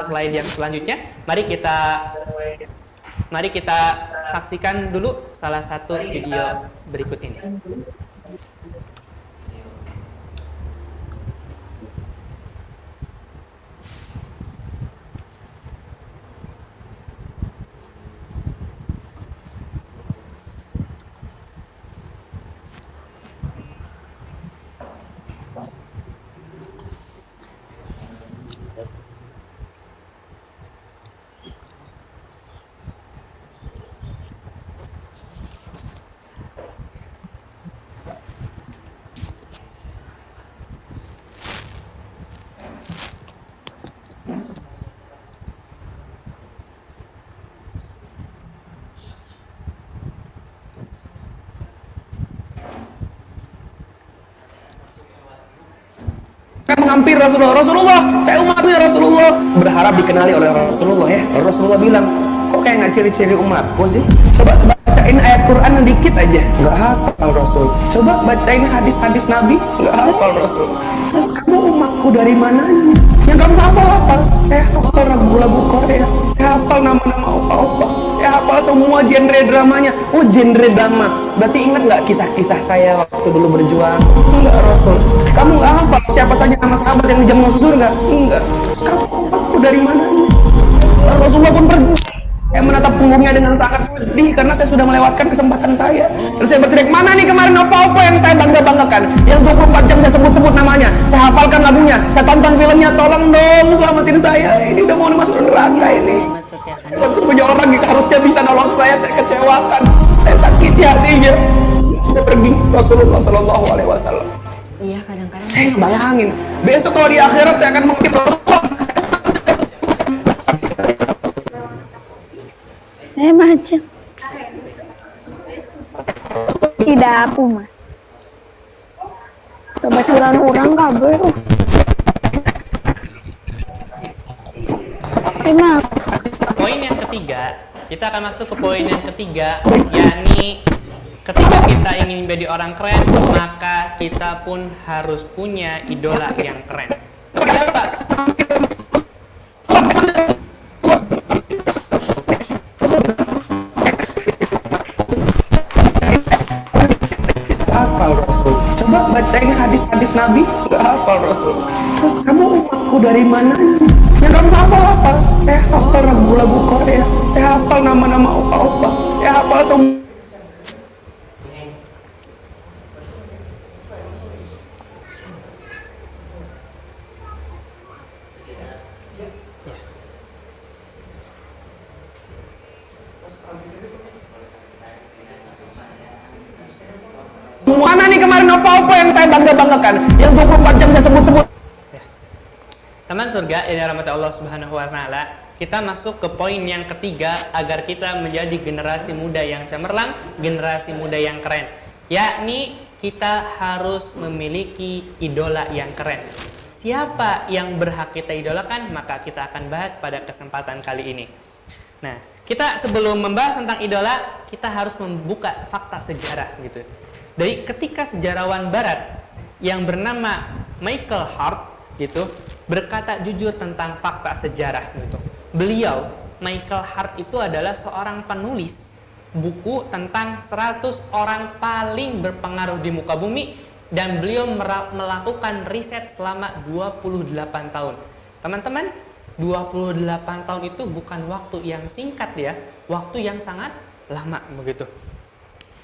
slide yang selanjutnya, mari kita saksikan dulu salah satu video berikut ini. Menghampiri Rasulullah, saya umatnya Rasulullah, berharap dikenali oleh Rasulullah ya. Rasulullah bilang, kok kayak nggak ciri-ciri umatku sih? Coba bacain ayat Quran yang dikit aja, nggak hafal Rasul. Coba bacain hadis-hadis Nabi, nggak hafal Rasul. Terus kamu umatku dari mananya? Yang kamu hafal apa? Saya hafal lagu-lagu Korea, saya hafal nama-nama opa-opa, saya hafal semua genre dramanya. Oh, genre drama, berarti ingat nggak kisah-kisah saya waktu dulu berjuang? Enggak Rasul. Kamu nggak hafal siapa saja nama sahabat yang dijamu masuk surga? Enggak. Kamu aku dari mana? Rasulullah pun pergi. Saya menatap punggungnya dengan sangat sedih karena saya sudah melewatkan kesempatan saya. Dan saya berteriak, mana nih kemarin apa-apa yang saya bangga-banggakan? Yang 24 jam saya sebut-sebut namanya, saya hafalkan lagunya, saya tonton filmnya, tolong dong selamatin saya. Ini udah mau masuk neraka ini. Tapi punya orang yang harusnya bisa nolong saya kecewakan. Saya sakiti hatinya. Sudah pergi Rasulullah Shallallahu Alaihi Wasallam. Iya, kadang-kadang Saya bayangin, besok kalau di akhirat saya akan mengutip Rasulullah. Saya macam tidak aku mah. Kebetulan orang kabel. Gimana? Poin yang ketiga, kita akan masuk ke poin yang ketiga, yakni ketika kita ingin menjadi orang keren, maka kita pun harus punya idola yang keren. Siapa? bacain hadis-hadis Nabi, gak hafal Rasul. Terus kamu umatku dari mana? Yang kamu hafal apa? Saya hafal lagu-lagu Korea, saya hafal nama-nama opa-opa, saya hafal semua. Mana nih kemarin apa-apa yang saya bangga-banggakan, yang 24 jam saya sebut-sebut. Teman surga, ini rahmat Allah Subhanahu wa taala. Kita masuk ke poin yang ketiga agar kita menjadi generasi muda yang cemerlang, generasi muda yang keren. Yakni kita harus memiliki idola yang keren. Siapa yang berhak kita idolakan? Maka kita akan bahas pada kesempatan kali ini. Nah, kita sebelum membahas tentang idola, kita harus membuka fakta sejarah gitu. Dari ketika sejarawan barat yang bernama Michael Hart gitu berkata jujur tentang fakta sejarah gitu. Beliau, Michael Hart itu adalah seorang penulis buku tentang 100 orang paling berpengaruh di muka bumi dan beliau melakukan riset selama 28 tahun. Teman-teman, 28 tahun itu bukan waktu yang singkat ya, waktu yang sangat lama begitu.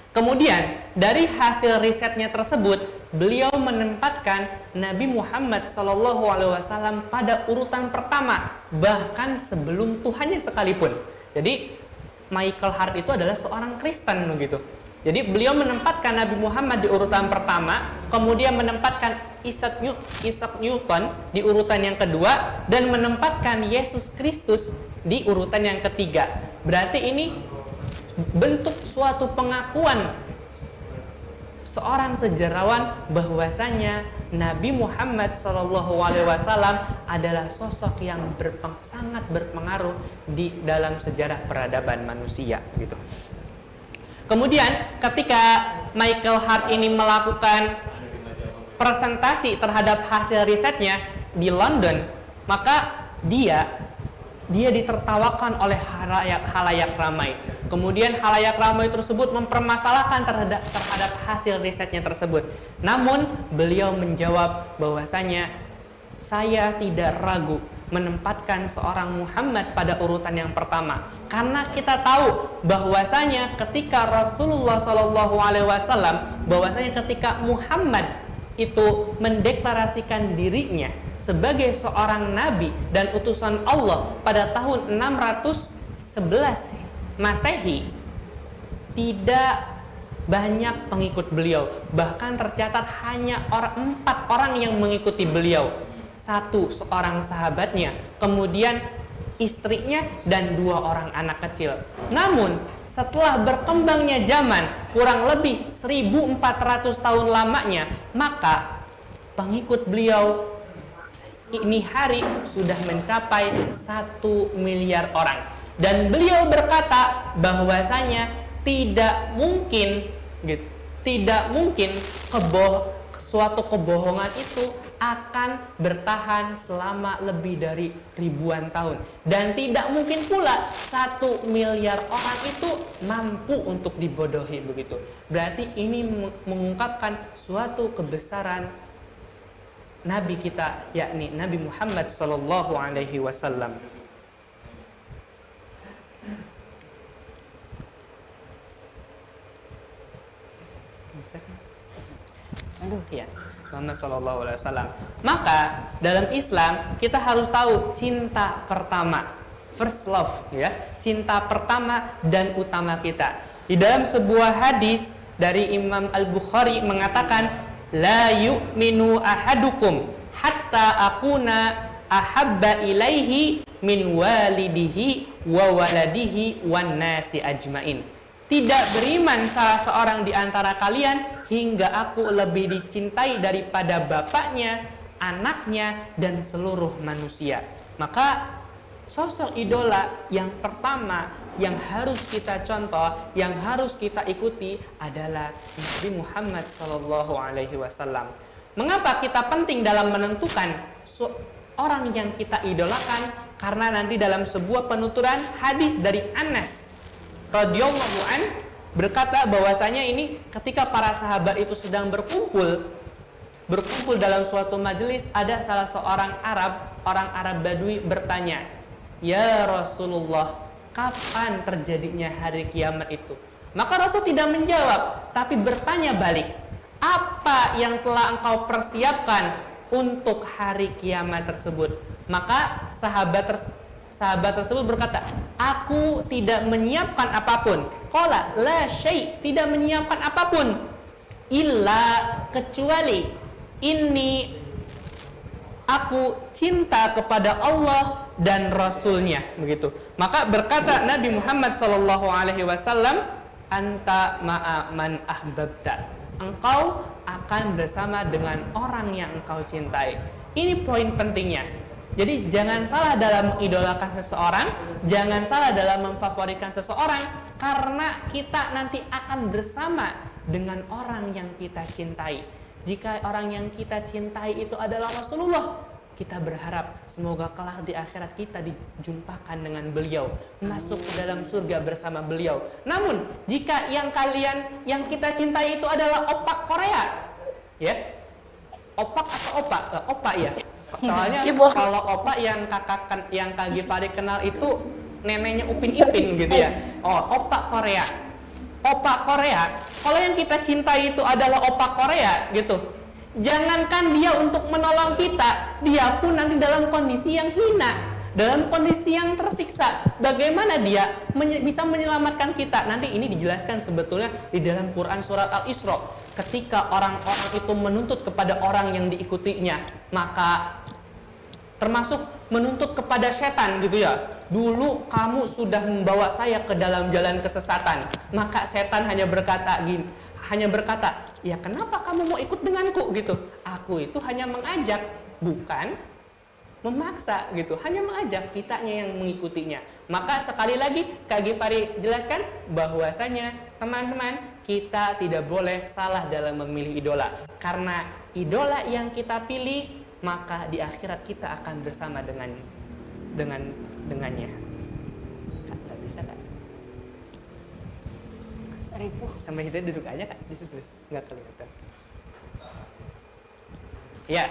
Kemudian dari hasil risetnya tersebut, beliau menempatkan Nabi Muhammad SAW pada urutan pertama, bahkan sebelum Tuhannya sekalipun. Jadi Michael Hart itu adalah seorang Kristen begitu. Jadi beliau menempatkan Nabi Muhammad di urutan pertama, kemudian menempatkan Isaac Newton di urutan yang kedua, dan menempatkan Yesus Kristus di urutan yang ketiga. Berarti ini bentuk suatu pengakuan seorang sejarawan bahwasanya Nabi Muhammad SAW adalah sosok yang sangat berpengaruh di dalam sejarah peradaban manusia gitu. Kemudian ketika Michael Hart ini melakukan presentasi terhadap hasil risetnya di London, maka dia ditertawakan oleh halayak ramai. Kemudian halayak ramai tersebut mempermasalahkan terhadap hasil risetnya tersebut. Namun beliau menjawab bahwasanya saya tidak ragu menempatkan seorang Muhammad pada urutan yang pertama, karena kita tahu bahwasanya ketika Rasulullah SAW, bahwasanya ketika Muhammad itu mendeklarasikan dirinya sebagai seorang nabi dan utusan Allah pada tahun 611 Masehi, tidak banyak pengikut beliau. Bahkan tercatat hanya 4 orang yang mengikuti beliau. 1 seorang sahabatnya, kemudian istrinya, dan 2 orang anak kecil. Namun setelah berkembangnya zaman kurang lebih 1400 tahun lamanya, maka pengikut beliau ini hari sudah mencapai 1 miliar orang. Dan beliau berkata bahwasanya tidak mungkin suatu kebohongan itu akan bertahan selama lebih dari ribuan tahun, dan tidak mungkin pula 1 miliar orang itu mampu untuk dibodohi begitu. Berarti ini mengungkapkan suatu kebesaran Nabi kita, yakni Nabi Muhammad SAW. Ya, Muhammad SAW. Maka dalam Islam kita harus tahu cinta pertama, first love ya, cinta pertama dan utama kita. Di dalam sebuah hadis dari Imam Al-Bukhari mengatakan, la yu'minu ahadukum hatta akuna ahabba ilaihi min walidihi wa waladihi wan nasi ajmain. Tidak beriman salah seorang di antara kalian hingga aku lebih dicintai daripada bapaknya, anaknya, dan seluruh manusia. Maka sosok idola yang pertama yang harus kita contoh, yang harus kita ikuti adalah Nabi Muhammad SAW. Mengapa kita penting dalam menentukan orang yang kita idolakan? Karena nanti dalam sebuah penuturan hadis dari Anas radhiyallahu an berkata bahwasanya ini ketika para sahabat itu sedang berkumpul berkumpul dalam suatu majelis, ada salah seorang orang Arab Badui bertanya, "Ya Rasulullah, kapan terjadinya hari kiamat itu?" Maka Rasul tidak menjawab, tapi bertanya balik, "Apa yang telah engkau persiapkan untuk hari kiamat tersebut?" Maka sahabat tersebut berkata, "Aku tidak menyiapkan apapun." Qala la syai', tidak menyiapkan apapun, illa kecuali ini aku cinta kepada Allah dan Rasulnya, begitu. Maka berkata Nabi Muhammad SAW, anta ma'a man ahbabta, engkau akan bersama dengan orang yang engkau cintai. Ini poin pentingnya. Jadi jangan salah dalam mengidolakan seseorang, jangan salah dalam memfavoritkan seseorang, karena kita nanti akan bersama dengan orang yang kita cintai. Jika orang yang kita cintai itu adalah Rasulullah, kita berharap semoga kelak di akhirat kita dijumpakan dengan beliau, masuk ke dalam surga bersama beliau. Namun jika yang kita cintai itu adalah opak Korea, ya, opak atau opak? Opak ya. Soalnya kalau opak yang Kak Gifari kenal itu neneknya Upin Ipin gitu ya. Oh, opak Korea. Opak Korea. Kalau yang kita cintai itu adalah opak Korea gitu. Jangankan dia untuk menolong kita, dia pun nanti dalam kondisi yang hina, dalam kondisi yang tersiksa. Bagaimana dia bisa menyelamatkan kita? Nanti ini dijelaskan sebetulnya di dalam Quran surat Al-Isra. Ketika orang-orang itu menuntut kepada orang yang diikutinya, maka termasuk menuntut kepada setan gitu ya. Dulu kamu sudah membawa saya ke dalam jalan kesesatan. Maka setan hanya berkata, "Ya kenapa kamu mau ikut denganku?" gitu. Aku itu hanya mengajak, bukan memaksa gitu, hanya mengajak, kitanya yang mengikutinya. Maka sekali lagi Kak Gifari jelaskan bahwasanya teman-teman, kita tidak boleh salah dalam memilih idola, karena idola yang kita pilih maka di akhirat kita akan bersama dengannya. Nggak bisa Kak? Ripuh. Sampai kita duduk aja Kak di situ, nggak kelihatan. Ya.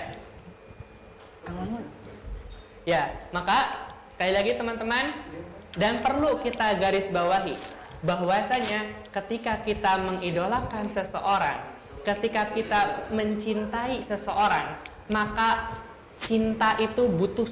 Ya, maka sekali lagi teman-teman, dan perlu kita garis bawahi bahwasanya ketika kita mengidolakan seseorang, ketika kita mencintai seseorang, maka cinta itu butuh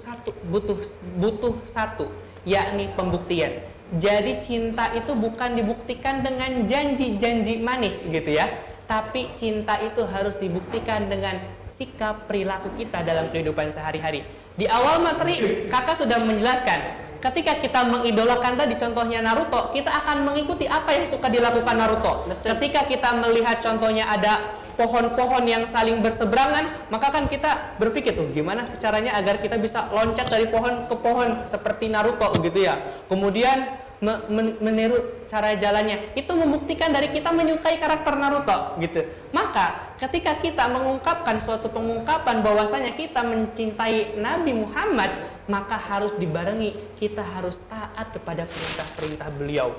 satu, yakni pembuktian. Jadi cinta itu bukan dibuktikan dengan janji-janji manis gitu ya, tapi cinta itu harus dibuktikan dengan sikap perilaku kita dalam kehidupan sehari-hari. Di awal materi kakak sudah menjelaskan, ketika kita mengidolakan tadi contohnya Naruto, kita akan mengikuti apa yang suka dilakukan Naruto. Betul. Ketika kita melihat contohnya ada pohon-pohon yang saling berseberangan, maka kan kita berpikir, gimana caranya agar kita bisa loncat dari pohon ke pohon seperti Naruto gitu ya. Kemudian meniru cara jalannya, itu membuktikan dari kita menyukai karakter Naruto gitu. Maka ketika kita mengungkapkan suatu pengungkapan bahwasanya kita mencintai Nabi Muhammad, maka harus dibarengi kita harus taat kepada perintah-perintah beliau.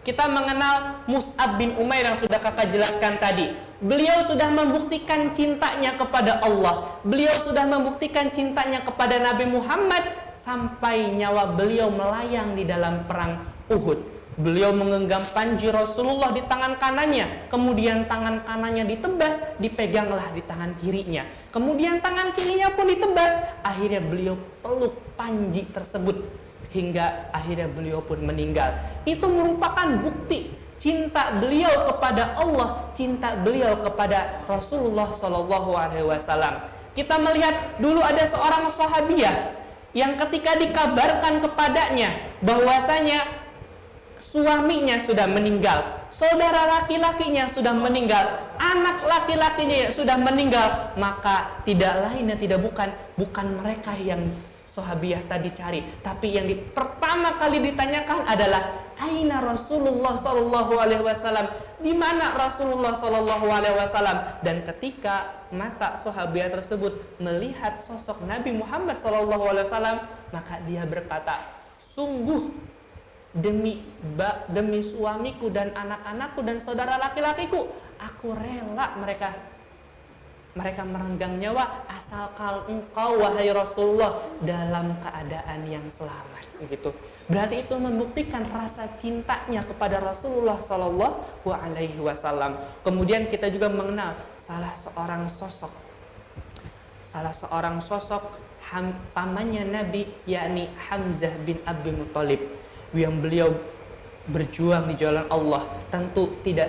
Kita mengenal Mus'ab bin Umair yang sudah kakak jelaskan tadi. Beliau sudah membuktikan cintanya kepada Allah, beliau sudah membuktikan cintanya kepada Nabi Muhammad sampai nyawa beliau melayang di dalam perang Uhud. Beliau menggenggam panji Rasulullah di tangan kanannya, kemudian tangan kanannya ditebas, dipeganglah di tangan kirinya, kemudian tangan kirinya pun ditebas. Akhirnya beliau peluk panji tersebut hingga akhirnya beliau pun meninggal. Itu merupakan bukti cinta beliau kepada Allah, cinta beliau kepada Rasulullah SAW. Kita melihat dulu ada seorang sahabiah yang ketika dikabarkan kepadanya bahwasanya suaminya sudah meninggal, saudara laki-lakinya sudah meninggal, anak laki-lakinya sudah meninggal, maka tidak lain dan tidak bukan mereka yang sahabiah tadi cari, tapi yang pertama kali ditanyakan adalah aina Rasulullah sallallahu alaihi wasallam, di mana Rasulullah sallallahu alaihi wasallam. Dan ketika mata sahabiah tersebut melihat sosok Nabi Muhammad sallallahu alaihi wasallam, maka dia berkata, sungguh demi suamiku dan anak-anakku dan saudara laki-lakiku, aku rela mereka mereka merenggang nyawa asalkan engkau wahai Rasulullah dalam keadaan yang selamat gitu. Berarti itu membuktikan rasa cintanya kepada Rasulullah Sallallahu Alaihi Wasallam. Kemudian kita juga mengenal salah seorang sosok pamannya Nabi, yakni Hamzah bin Abdul Muthalib, yang beliau berjuang di jalan Allah. Tentu tidak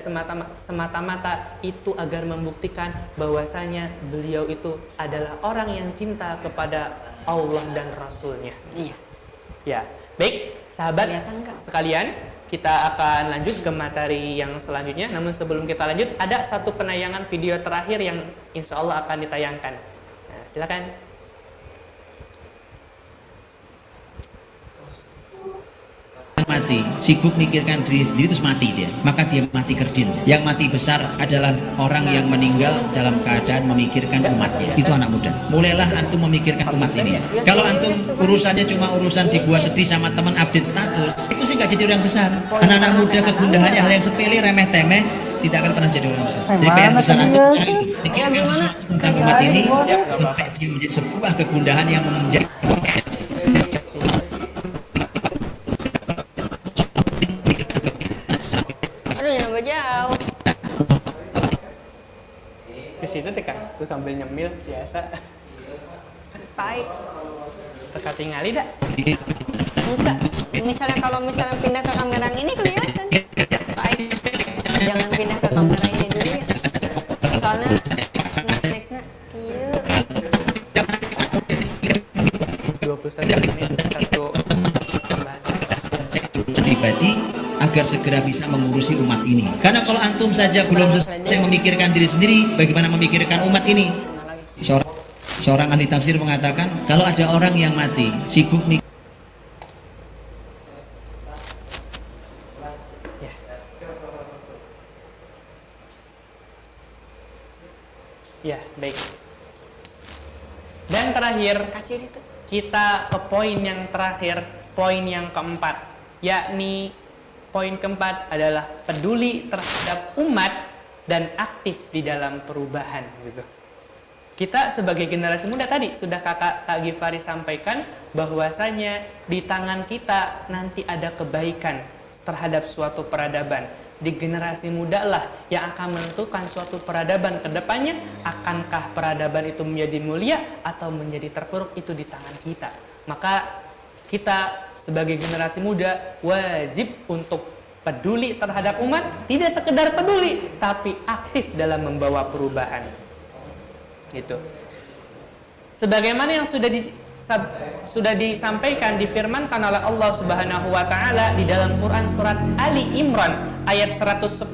semata-mata itu agar membuktikan bahwasanya beliau itu adalah orang yang cinta kepada Allah dan Rasulnya. Iya. Ya, baik sahabat sekalian, kita akan lanjut ke materi yang selanjutnya. Namun sebelum kita lanjut, ada satu penayangan video terakhir yang insya Allah akan ditayangkan. Nah, silakan. Mati, sibuk mikirkan diri sendiri terus mati dia, maka dia mati kerdil. Yang mati besar adalah orang yang meninggal dalam keadaan memikirkan umatnya. Itu anak muda. Mulailah antum memikirkan umat ini. Kalau antum urusannya cuma urusan di gua sedih sama teman update status, itu sih nggak jadi orang besar. Anak-anak muda kegundahannya hal yang sepele, remeh temeh, tidak akan pernah jadi orang besar. Jadi PR besar antum sekarang itu pikirkan tentang umat ini sampai dia menjadi sebuah kegundahan yang menjadi Jauh. Ke situ tekan, aku sambil nyemil biasa. Pahit. Teka tingali dah. Enggak. Kalau misalnya pindah ke kamera ini kelihatan. Pahit. Jangan pindah ke kamera ini dulu ya. Soalnya next. Iya. 21 menit satu pembahasan pribadi agar segera bisa mengurusi umat ini. Karena kalau antum saja belum selesai memikirkan diri sendiri, bagaimana memikirkan umat ini? Seorang ahli tafsir mengatakan, kalau ada orang yang mati sibuk mikir ya, baik. Dan terakhir, kita ke poin yang terakhir, poin yang keempat, yakni poin keempat adalah peduli terhadap umat dan aktif di dalam perubahan gitu. Kita sebagai generasi muda tadi sudah Kak Gifari sampaikan bahwasanya di tangan kita nanti ada kebaikan terhadap suatu peradaban. Di generasi muda lah yang akan menentukan suatu peradaban ke depannya. Akankah peradaban itu menjadi mulia atau menjadi terpuruk, itu di tangan kita. Maka kita sebagai generasi muda wajib untuk peduli terhadap umat, tidak sekedar peduli tapi aktif dalam membawa perubahan. Gitu. Sebagaimana yang sudah disampaikan, difirmankan oleh Allah Subhanahu wa taala di dalam Quran surat Ali Imran ayat 110,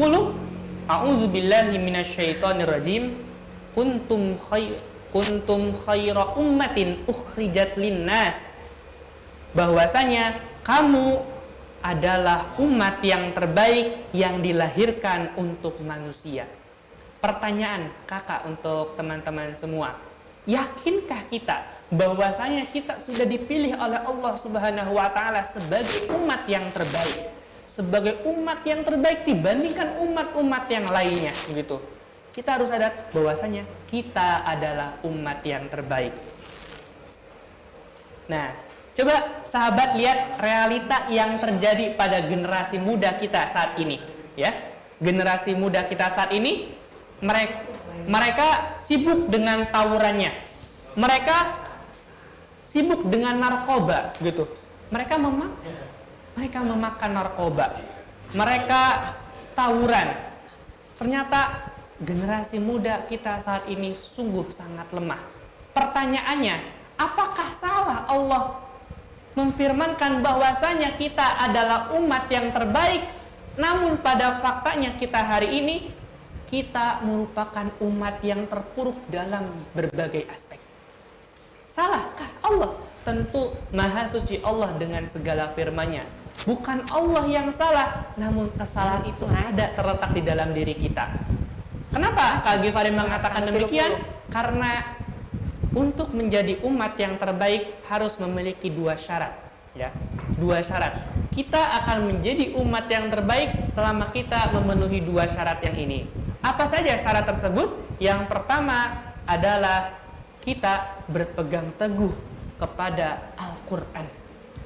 A'udzubillahi minasyaitonirrajim, kuntum khaira ummatin ukhrijat linnas, bahwasanya kamu adalah umat yang terbaik yang dilahirkan untuk manusia. Pertanyaan kakak untuk teman-teman semua, yakinkah kita bahwasanya kita sudah dipilih oleh Allah Subhanahu wa taala sebagai umat yang terbaik, sebagai umat yang terbaik dibandingkan umat-umat yang lainnya gitu. Kita harus sadar bahwasanya kita adalah umat yang terbaik. Nah, coba sahabat lihat realita yang terjadi pada generasi muda kita saat ini, ya. Generasi muda kita saat ini, mereka sibuk dengan tawurannya. Mereka sibuk dengan narkoba, gitu. Mereka memakan narkoba. Mereka tawuran. Ternyata generasi muda kita saat ini sungguh sangat lemah. Pertanyaannya, apakah salah Allah memfirmankan bahwasanya kita adalah umat yang terbaik, namun pada faktanya kita hari ini kita merupakan umat yang terpuruk dalam berbagai aspek? Salahkah Allah? Tentu Maha Suci Allah dengan segala firman-Nya. Bukan Allah yang salah, namun kesalahan itu ada terletak di dalam diri kita. Kenapa Kak Gifari mengatakan demikian? Karena untuk menjadi umat yang terbaik harus memiliki dua syarat, ya. Dua syarat. Kita akan menjadi umat yang terbaik selama kita memenuhi dua syarat yang ini. Apa saja syarat tersebut? Yang pertama adalah kita berpegang teguh kepada Al-Quran.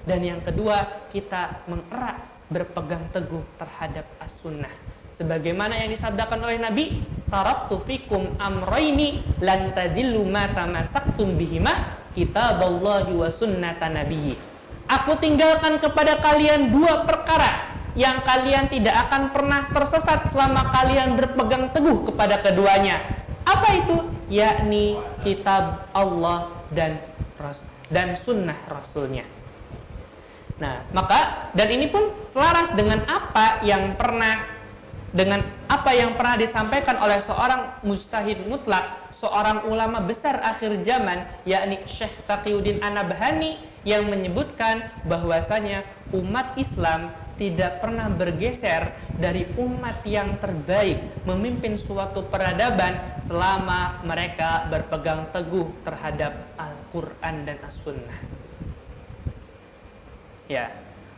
Dan yang kedua, kita mengerat berpegang teguh terhadap as-sunnah. Sebagaimana yang disabdakan oleh Nabi, taraktu fikum amrayni lan tadillu ma tamassaktum bihima kitaballahi wa sunnata nabiyyi. Aku tinggalkan kepada kalian dua perkara yang kalian tidak akan pernah tersesat selama kalian berpegang teguh kepada keduanya. Apa itu? Yakni kitab Allah dan sunnah Rasulnya. Nah, maka dan ini pun selaras dengan apa yang pernah disampaikan oleh seorang mujtahid mutlak, seorang ulama besar akhir zaman, yakni Syekh Taqiyuddin An-Nabhani, yang menyebutkan bahwasanya umat Islam tidak pernah bergeser dari umat yang terbaik memimpin suatu peradaban selama mereka berpegang teguh terhadap Al-Quran dan As-Sunnah. Ya,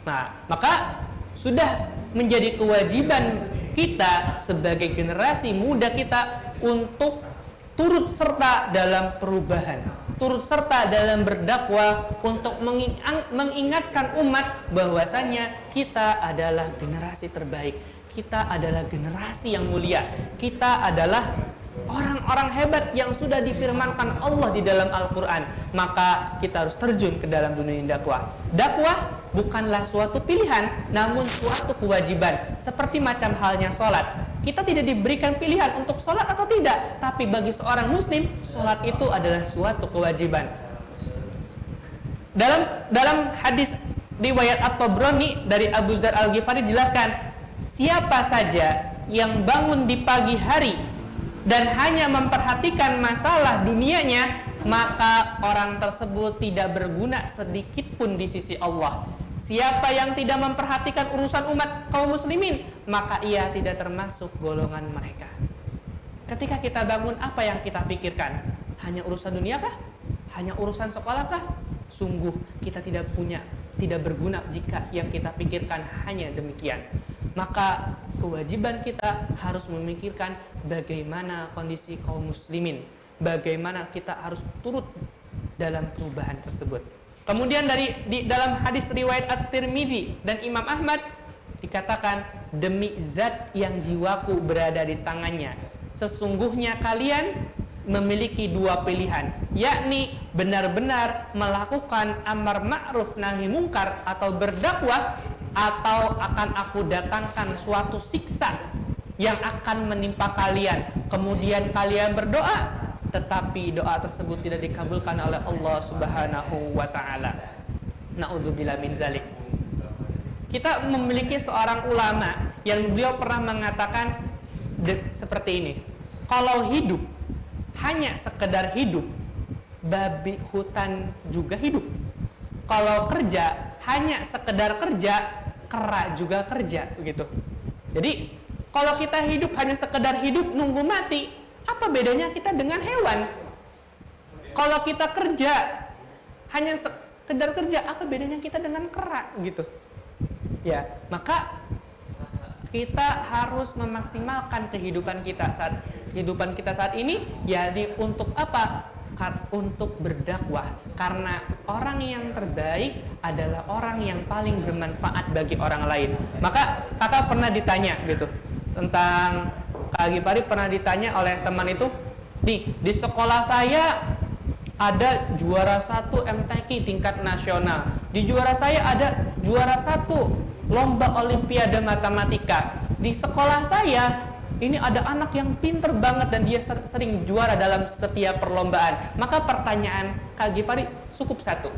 nah, maka sudah menjadi kewajiban kita sebagai generasi muda kita untuk turut serta dalam perubahan, turut serta dalam berdakwah untuk mengingatkan umat bahwasanya kita adalah generasi terbaik, kita adalah generasi yang mulia, kita adalah orang-orang hebat yang sudah difirmankan Allah di dalam Al-Quran. Maka kita harus terjun ke dalam dunia dakwah. Dakwah bukanlah suatu pilihan, namun suatu kewajiban. Seperti macam halnya sholat, kita tidak diberikan pilihan untuk sholat atau tidak, tapi bagi seorang muslim, sholat itu adalah suatu kewajiban. Dalam hadis riwayat At-Tabrani dari Abu Dzar Al-Ghifari dijelaskan, siapa saja yang bangun di pagi hari dan hanya memperhatikan masalah dunianya, maka orang tersebut tidak berguna sedikit pun di sisi Allah. Siapa yang tidak memperhatikan urusan umat kaum muslimin, maka ia tidak termasuk golongan mereka. Ketika kita bangun, apa yang kita pikirkan? Hanya urusan dunia kah? Hanya urusan sekolah kah? Sungguh kita tidak berguna jika yang kita pikirkan hanya demikian. Maka kewajiban kita harus memikirkan bagaimana kondisi kaum muslimin, bagaimana kita harus turut dalam perubahan tersebut. Kemudian dalam hadis riwayat At-Tirmidzi dan Imam Ahmad dikatakan, demi zat yang jiwaku berada di tangannya, sesungguhnya kalian memiliki dua pilihan, yakni benar-benar melakukan amar ma'ruf nahi mungkar atau berdakwah, atau akan aku datangkan suatu siksa yang akan menimpa kalian, kemudian kalian berdoa tetapi doa tersebut tidak dikabulkan oleh Allah Subhanahu wa taala. Na'udzubillah min zalik. Kita memiliki seorang ulama yang beliau pernah mengatakan seperti ini. Kalau hidup hanya sekedar hidup, babi hutan juga hidup. Kalau kerja hanya sekedar kerja, kera juga kerja, begitu. Jadi kalau kita hidup hanya sekedar hidup nunggu mati, apa bedanya kita dengan hewan? Kalau kita kerja hanya sekedar kerja, apa bedanya kita dengan kera, gitu. Ya, maka kita harus memaksimalkan kehidupan kita saat ini, yakni untuk apa? Untuk berdakwah, karena orang yang terbaik adalah orang yang paling bermanfaat bagi orang lain. Maka kakak pernah ditanya gitu tentang Kak Ghifari, pernah ditanya oleh teman itu, di sekolah saya ada juara 1 MTQ tingkat nasional, di juara saya ada juara 1 lomba olimpiade matematika, di sekolah saya ini ada anak yang pinter banget dan dia sering juara dalam setiap perlombaan. Maka pertanyaan Kak Ghifari cukup satu.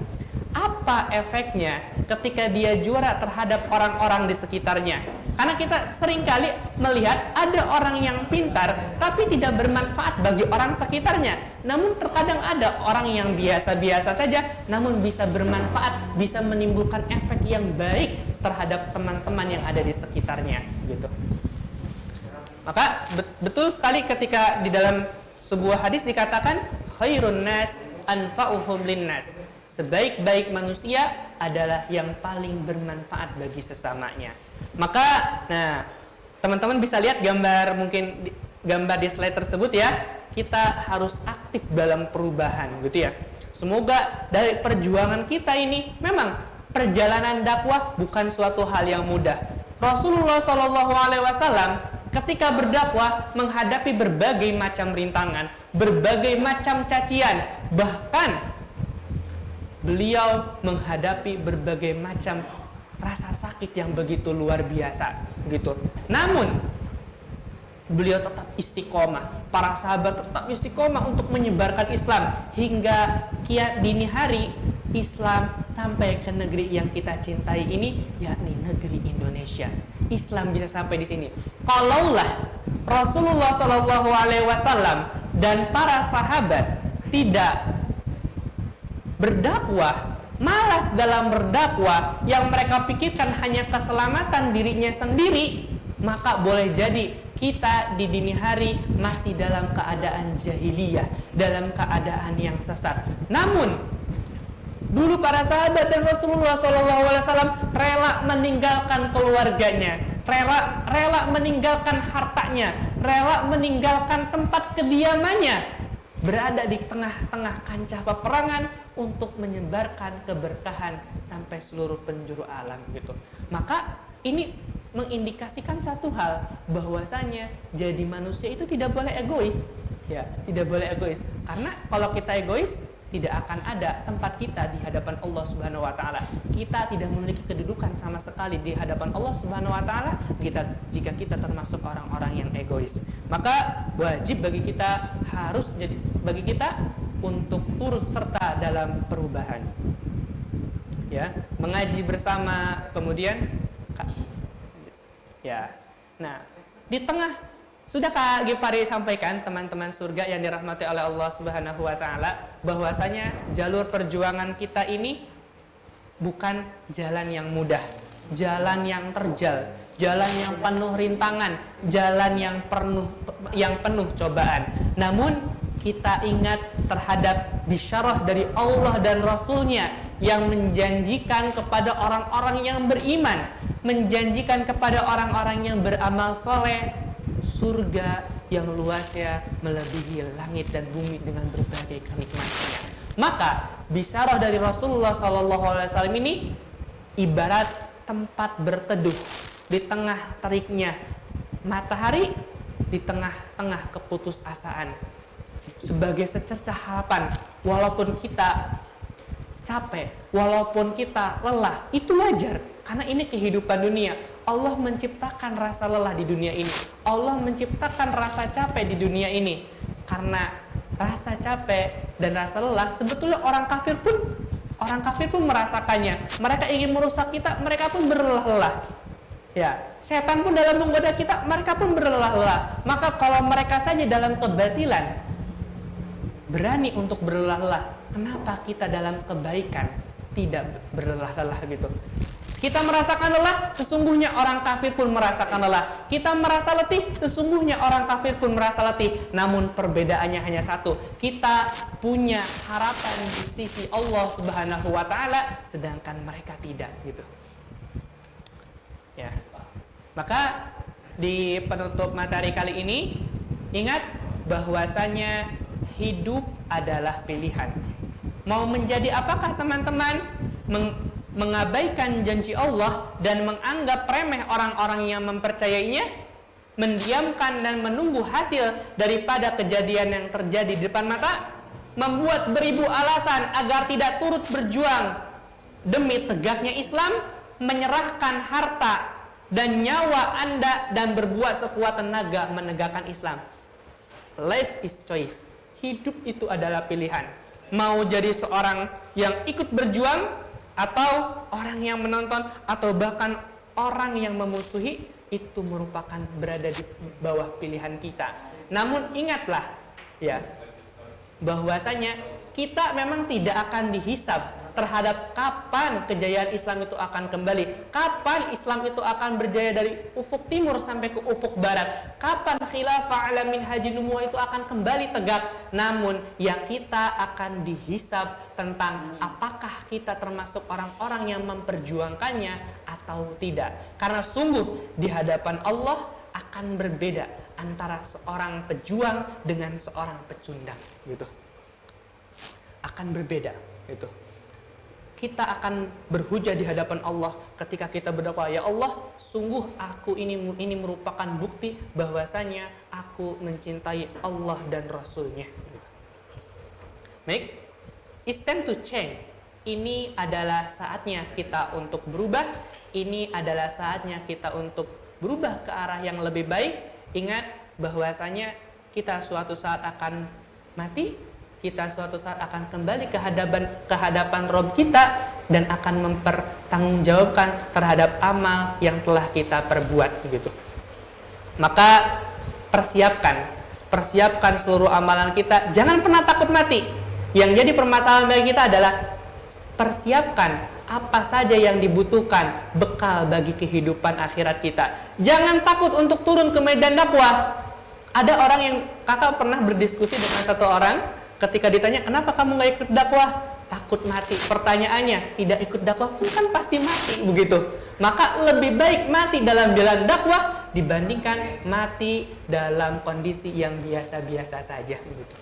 Apa efeknya ketika dia juara terhadap orang-orang di sekitarnya? Karena kita seringkali melihat ada orang yang pintar tapi tidak bermanfaat bagi orang sekitarnya. Namun terkadang ada orang yang biasa-biasa saja namun bisa bermanfaat, bisa menimbulkan efek yang baik terhadap teman-teman yang ada di sekitarnya, gitu. Maka betul sekali ketika di dalam sebuah hadis dikatakan, khairun nas anfa'uhum linnas. Sebaik-baik manusia adalah yang paling bermanfaat bagi sesamanya. Maka, nah, teman-teman bisa lihat gambar, mungkin gambar di slide tersebut ya. kita harus aktif dalam perubahan gitu ya. Semoga dari perjuangan kita ini, memang perjalanan dakwah bukan suatu hal yang mudah. Rasulullah SAW ketika berdakwah menghadapi berbagai macam rintangan, berbagai macam cacian, bahkan beliau menghadapi berbagai macam rasa sakit yang begitu luar biasa gitu. Namun beliau tetap istiqomah, para sahabat tetap istiqomah untuk menyebarkan Islam hingga kiat dini hari Islam sampai ke negeri yang kita cintai ini, yakni negeri Indonesia. Islam bisa sampai di sini. Kalaulah Rasulullah SAW dan para sahabat tidak berdakwah, malas dalam berdakwah, yang mereka pikirkan hanya keselamatan dirinya sendiri, maka boleh jadi kita di dini hari masih dalam keadaan jahiliyah, dalam keadaan yang sesat. Namun dulu para sahabat dan Rasulullah SAW rela meninggalkan keluarganya, rela meninggalkan hartanya, rela meninggalkan tempat kediamannya, berada di tengah-tengah kancah peperangan untuk menyebarkan keberkahan sampai seluruh penjuru alam gitu. Maka ini mengindikasikan satu hal, bahwasanya jadi manusia itu tidak boleh egois, ya, tidak boleh egois. Karena kalau kita egois, tidak akan ada tempat kita di hadapan Allah Subhanahu wa taala. Kita tidak memiliki kedudukan sama sekali di hadapan Allah Subhanahu wa taala jika kita termasuk orang-orang yang egois. Maka wajib bagi kita, harus jadi bagi kita untuk turut serta dalam perubahan. Ya, mengaji bersama, kemudian ya. Nah, di tengah sudah Kak Gipari sampaikan, teman-teman surga yang dirahmati oleh Allah Subhanahu wa taala, bahwasanya jalur perjuangan kita ini bukan jalan yang mudah, jalan yang terjal, jalan yang penuh rintangan, jalan yang penuh cobaan. Namun kita ingat terhadap bisyarah dari Allah dan Rasulnya yang menjanjikan kepada orang-orang yang beriman, menjanjikan kepada orang-orang yang beramal soleh surga yang luasnya melebihi langit dan bumi dengan berbagai kenikmatannya. Maka bisyarah dari Rasulullah SAW ini ibarat tempat berteduh di tengah teriknya matahari, di tengah-tengah keputusasaan, sebagai secercah harapan. Walaupun kita capek, walaupun kita lelah, itu wajar, karena ini kehidupan dunia. Allah menciptakan rasa lelah di dunia ini, Allah menciptakan rasa capek di dunia ini. Karena rasa capek dan rasa lelah sebetulnya orang kafir pun merasakannya. Mereka ingin merusak kita, mereka pun berlelah-lelah. Ya, setan pun dalam menggoda kita, mereka pun berlelah-lelah. Maka kalau mereka saja dalam kebatilan berani untuk berlelah-lelah, kenapa kita dalam kebaikan tidak berlelah-lelah gitu? Kita merasakan lelah, sesungguhnya orang kafir pun merasakan lelah. Kita merasa letih, sesungguhnya orang kafir pun merasa letih. Namun perbedaannya hanya satu, kita punya harapan di sisi Allah Subhanahu wa taala, sedangkan mereka tidak gitu. Ya. Maka di penutup materi kali ini, ingat bahwasanya hidup adalah pilihan. Mau menjadi apakah teman-teman? Mengabaikan janji Allah dan menganggap remeh orang-orang yang mempercayainya, mendiamkan dan menunggu hasil daripada kejadian yang terjadi di depan mata, membuat beribu alasan agar tidak turut berjuang demi tegaknya Islam, menyerahkan harta dan nyawa Anda dan berbuat sekuat tenaga menegakkan Islam. Life is choice. Hidup itu adalah pilihan. Mau jadi seorang yang ikut berjuang, atau orang yang menonton, atau bahkan orang yang memusuhi, itu merupakan berada di bawah pilihan kita. Namun ingatlah ya, bahwasanya kita memang tidak akan dihisab terhadap kapan kejayaan Islam itu akan kembali, kapan Islam itu akan berjaya dari ufuk timur sampai ke ufuk barat, kapan khilafah ala minhajin nubuwah itu akan kembali tegak. Namun yang kita akan dihisab tentang apakah kita termasuk orang-orang yang memperjuangkannya atau tidak. Karena sungguh di hadapan Allah akan berbeda antara seorang pejuang dengan seorang pecundang gitu. Akan berbeda gitu. Kita akan berhujah di hadapan Allah ketika kita berdoa, ya Allah, sungguh aku ini merupakan bukti bahwasanya aku mencintai Allah dan Rasul-Nya. Baik, it's time to change. Ini adalah saatnya kita untuk berubah. Ini adalah saatnya kita untuk berubah ke arah yang lebih baik. Ingat bahwasanya kita suatu saat akan mati. Kita suatu saat akan kembali ke hadapan Rob kita dan akan mempertanggungjawabkan terhadap amal yang telah kita perbuat gitu. Maka persiapkan seluruh amalan kita, jangan pernah takut mati. Yang jadi permasalahan bagi kita adalah persiapkan apa saja yang dibutuhkan bekal bagi kehidupan akhirat kita. Jangan takut untuk turun ke medan dakwah. Ada orang yang kakak pernah berdiskusi dengan satu orang. Ketika ditanya, kenapa kamu gak ikut dakwah? Takut mati. Pertanyaannya, tidak ikut dakwah pun kan pasti mati, begitu. Maka lebih baik mati dalam jalan dakwah dibandingkan mati dalam kondisi yang biasa-biasa saja, begitu.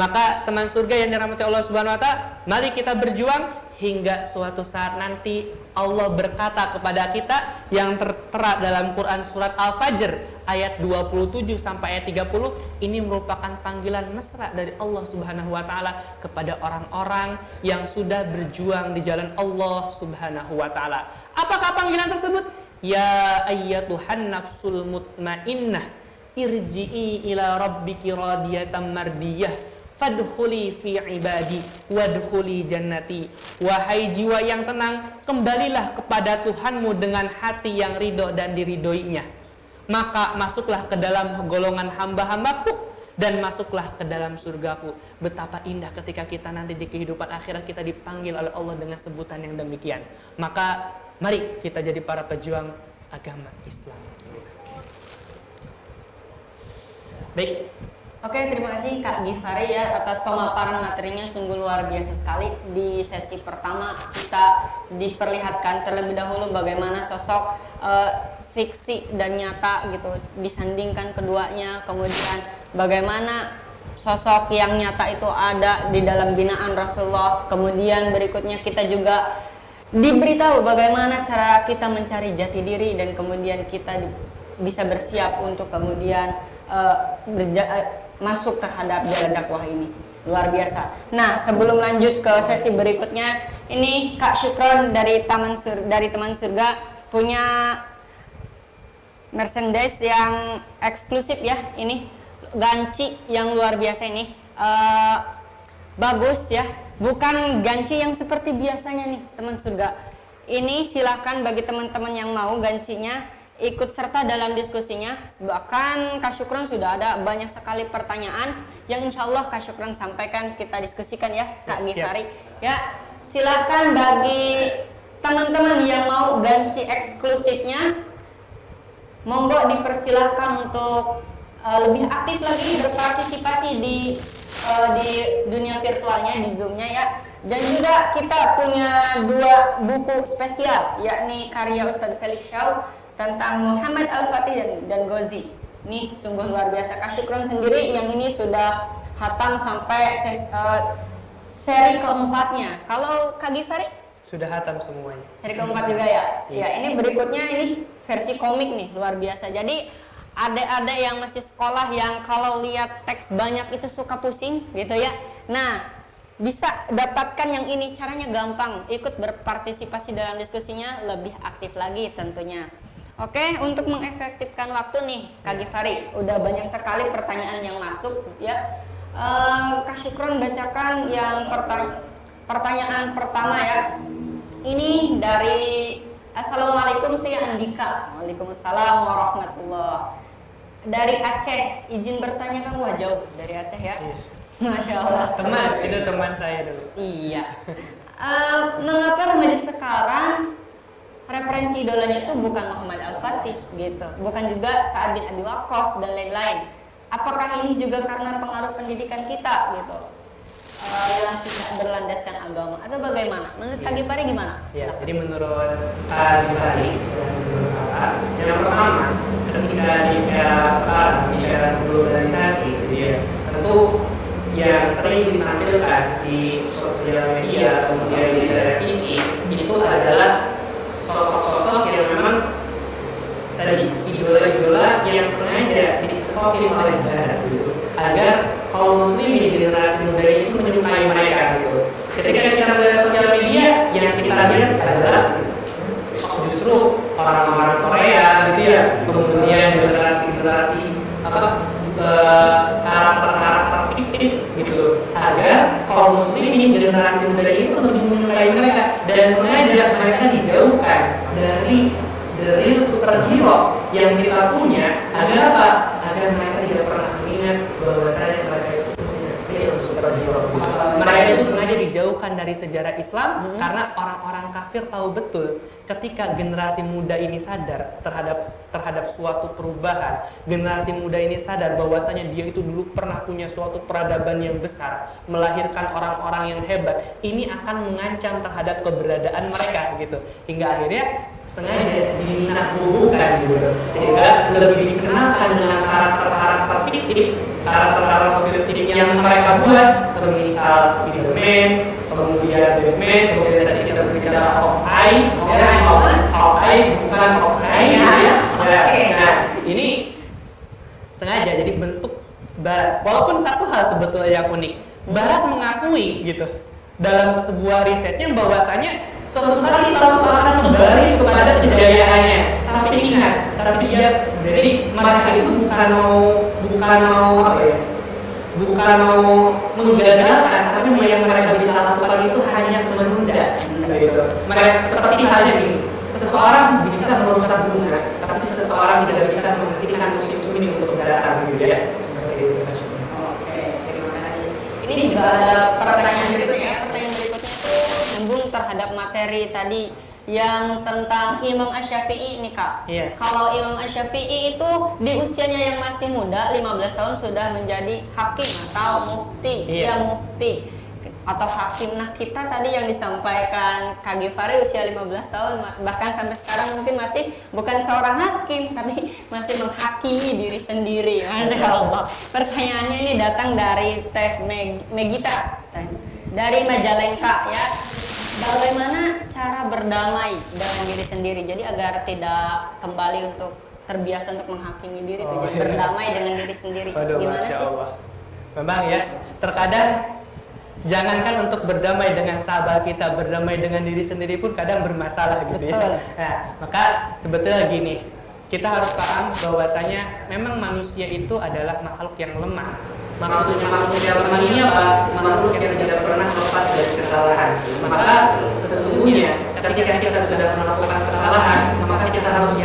Maka teman surga yang dirahmati Allah Subhanahu wa Ta'ala, mari kita berjuang hingga suatu saat nanti Allah berkata kepada kita yang tertera dalam Quran surat Al-Fajr ayat 27 sampai ayat 30. Ini merupakan panggilan mesra dari Allah Subhanahu wa Ta'ala kepada orang-orang yang sudah berjuang di jalan Allah Subhanahu wa Ta'ala. Apakah panggilan tersebut? Ya ayyatuhan nafsul mutmainnah, irji'i ila rabbiki radiyatan mardiyah, fadkhuli fi ibadi wadkhuli jannati. Wahai jiwa yang tenang, kembalilah kepada Tuhanmu dengan hati yang ridho dan diridhoinya. Maka masuklah ke dalam golongan hamba-hambaku dan masuklah ke dalam surgaku. Betapa indah ketika kita nanti di kehidupan akhirat kita dipanggil oleh Allah dengan sebutan yang demikian. Maka mari kita jadi para pejuang agama Islam. Baik. Oke, terima kasih Kak Gifari ya atas pemaparan materinya, sungguh luar biasa sekali. Di sesi pertama kita diperlihatkan terlebih dahulu bagaimana sosok fiksi dan nyata gitu disandingkan keduanya, kemudian bagaimana sosok yang nyata itu ada di dalam binaan Rasulullah. Kemudian berikutnya kita juga diberitahu bagaimana cara kita mencari jati diri dan kemudian kita bisa bersiap untuk kemudian masuk terhadap jalan dakwah ini. Luar biasa. Nah, sebelum lanjut ke sesi berikutnya, ini Kak Syukron dari Teman Surga punya merchandise yang eksklusif ya. Ini ganci yang luar biasa ini. Bagus ya. Bukan ganci yang seperti biasanya nih, Teman Surga. Ini silahkan bagi teman-teman yang mau gancinya ikut serta dalam diskusinya. Bahkan Kak Syukron sudah ada banyak sekali pertanyaan yang insya Allah Kak Syukron sampaikan, kita diskusikan ya Kak Gifari ya. Silahkan bagi teman-teman yang mau ganci eksklusifnya, monggo dipersilahkan untuk lebih aktif lagi berpartisipasi di dunia virtualnya, di Zoom-nya ya. Dan juga kita punya 2 buku spesial, yakni karya Ustadz Felix Shaw tentang Muhammad Al-Fatih dan Ghazi. Nih sungguh luar biasa. Kak Syukron sendiri yang ini sudah hatam sampai seri keempatnya. Kalau Kak Gifari? Sudah hatam semuanya. Seri keempat juga ya? Iya. Ini berikutnya ini versi komik nih, luar biasa. Jadi adik-adik yang masih sekolah yang kalau lihat teks banyak itu suka pusing gitu ya. Nah, bisa dapatkan yang ini, caranya gampang. Ikut berpartisipasi dalam diskusinya, lebih aktif lagi tentunya. Oke, untuk mengefektifkan waktu nih Kak Gifari, udah banyak sekali pertanyaan yang masuk ya. Kak Syukron bacakan yang pertanyaan pertama ya. Ini dari Assalamualaikum, saya Andika. Waalaikumsalam warahmatullahi. Dari Aceh, izin bertanya Kang, wah jauh dari Aceh ya. Masya Allah. Teman, itu teman saya dulu. Iya. Mengapa remaja sekarang referensi idolanya itu bukan Muhammad Al-Fatih gitu, bukan juga Sa'ad bin Abi Waqqas dan lain-lain? Apakah ini juga karena pengaruh pendidikan kita gitu, yang tidak berlandaskan agama, atau bagaimana? Menurut Kak Gifari gimana? Ya, jadi menurut Kak Gifari, yang pertama, ketika di era sekarang, di era globalisasi, gitu ya, tentu yang sering ditampilkan di sosial media kemudian di televisi itu adalah sosok-sosok yang memang tadi idola-idola yang sengaja dicekokin oleh barat gitu, agar kaum muslim di generasi muda itu menyukai mereka gitu. Ketika kita melihat sosial media, yang kita lihat adalah justru orang-orang Korea gitu ya, kemudian generasi-generasi karakter-karakter fiktif gitu, agar kaum muslimin generasi muda itu lebih menyukai mereka, dan sengaja mereka dijauhkan dari superhero yang kita punya, agar apa? Agar mereka tidak pernah mengingat bahwasanya mereka itu punya superhero. Mereka itu sengaja dijauhkan dari sejarah Islam karena orang-orang kafir tahu betul ketika generasi muda ini sadar terhadap suatu perubahan, generasi muda ini sadar bahwasanya dia itu dulu pernah punya suatu peradaban yang besar, melahirkan orang-orang yang hebat, ini akan mengancam terhadap keberadaan mereka gitu, hingga akhirnya sengaja dinabuhkan gitu, sehingga lebih dikenalkan dengan karakter-karakter fiktif, karakter-karakter fiktif yang mereka buat, semisal Spiderman, kemudian Batman, kemudian tadi kita berbicara Hawkeye, bukan Hawkeye ya. Nah, ini sengaja jadi bentuk Barat. Walaupun satu hal sebetulnya yang unik, Barat mengakui gitu dalam sebuah risetnya bahwasanya suatu saat Islam akan kembali kepada kejayaannya. Tapi ingat, jadi mereka itu bukan mau menggagalkan, tapi yang mereka bisa lakukan itu hanya menunda. Gitu. Mereka seperti halnya ini, seseorang bisa merusak bunga, tapi seseorang tidak bisa menghentikan musim ini untuk datang, gitu ya. Oke, terima kasih. Ini juga ada pertanyaan berikutnya. Pertanyaan berikutnya nyambung terhadap materi tadi yang tentang Imam Asy-Syafi'i nih Kak. Iya. Kalau Imam Asy-Syafi'i itu di usianya yang masih muda, 15 tahun sudah menjadi hakim atau mufti. Iya. Ya mufti atau hakim. Nah, kita tadi yang disampaikan Kak Gifari usia 15 tahun, bahkan sampai sekarang mungkin masih bukan seorang hakim, tapi masih menghakimi diri sendiri. Masya Allah. Pertanyaannya ini datang dari Teh Megita dari Majalengka ya. Bagaimana cara berdamai dengan diri sendiri, jadi agar tidak kembali untuk terbiasa untuk menghakimi diri, jadi berdamai dengan diri sendiri. Waduh, Gimana Masya sih? Allah. Memang ya, terkadang jangankan untuk berdamai dengan sahabat kita, berdamai dengan diri sendiri pun kadang bermasalah gitu ya. Betul. Nah, maka sebetulnya gini, kita harus paham bahwasanya memang manusia itu adalah makhluk yang lemah. Maksudnya makhluk yang lemah ini apa? Makhluk yang tidak pernah lepas dari kesalahan. Maka sesungguhnya ketika kita sudah melakukan kesalahan, maka kita harus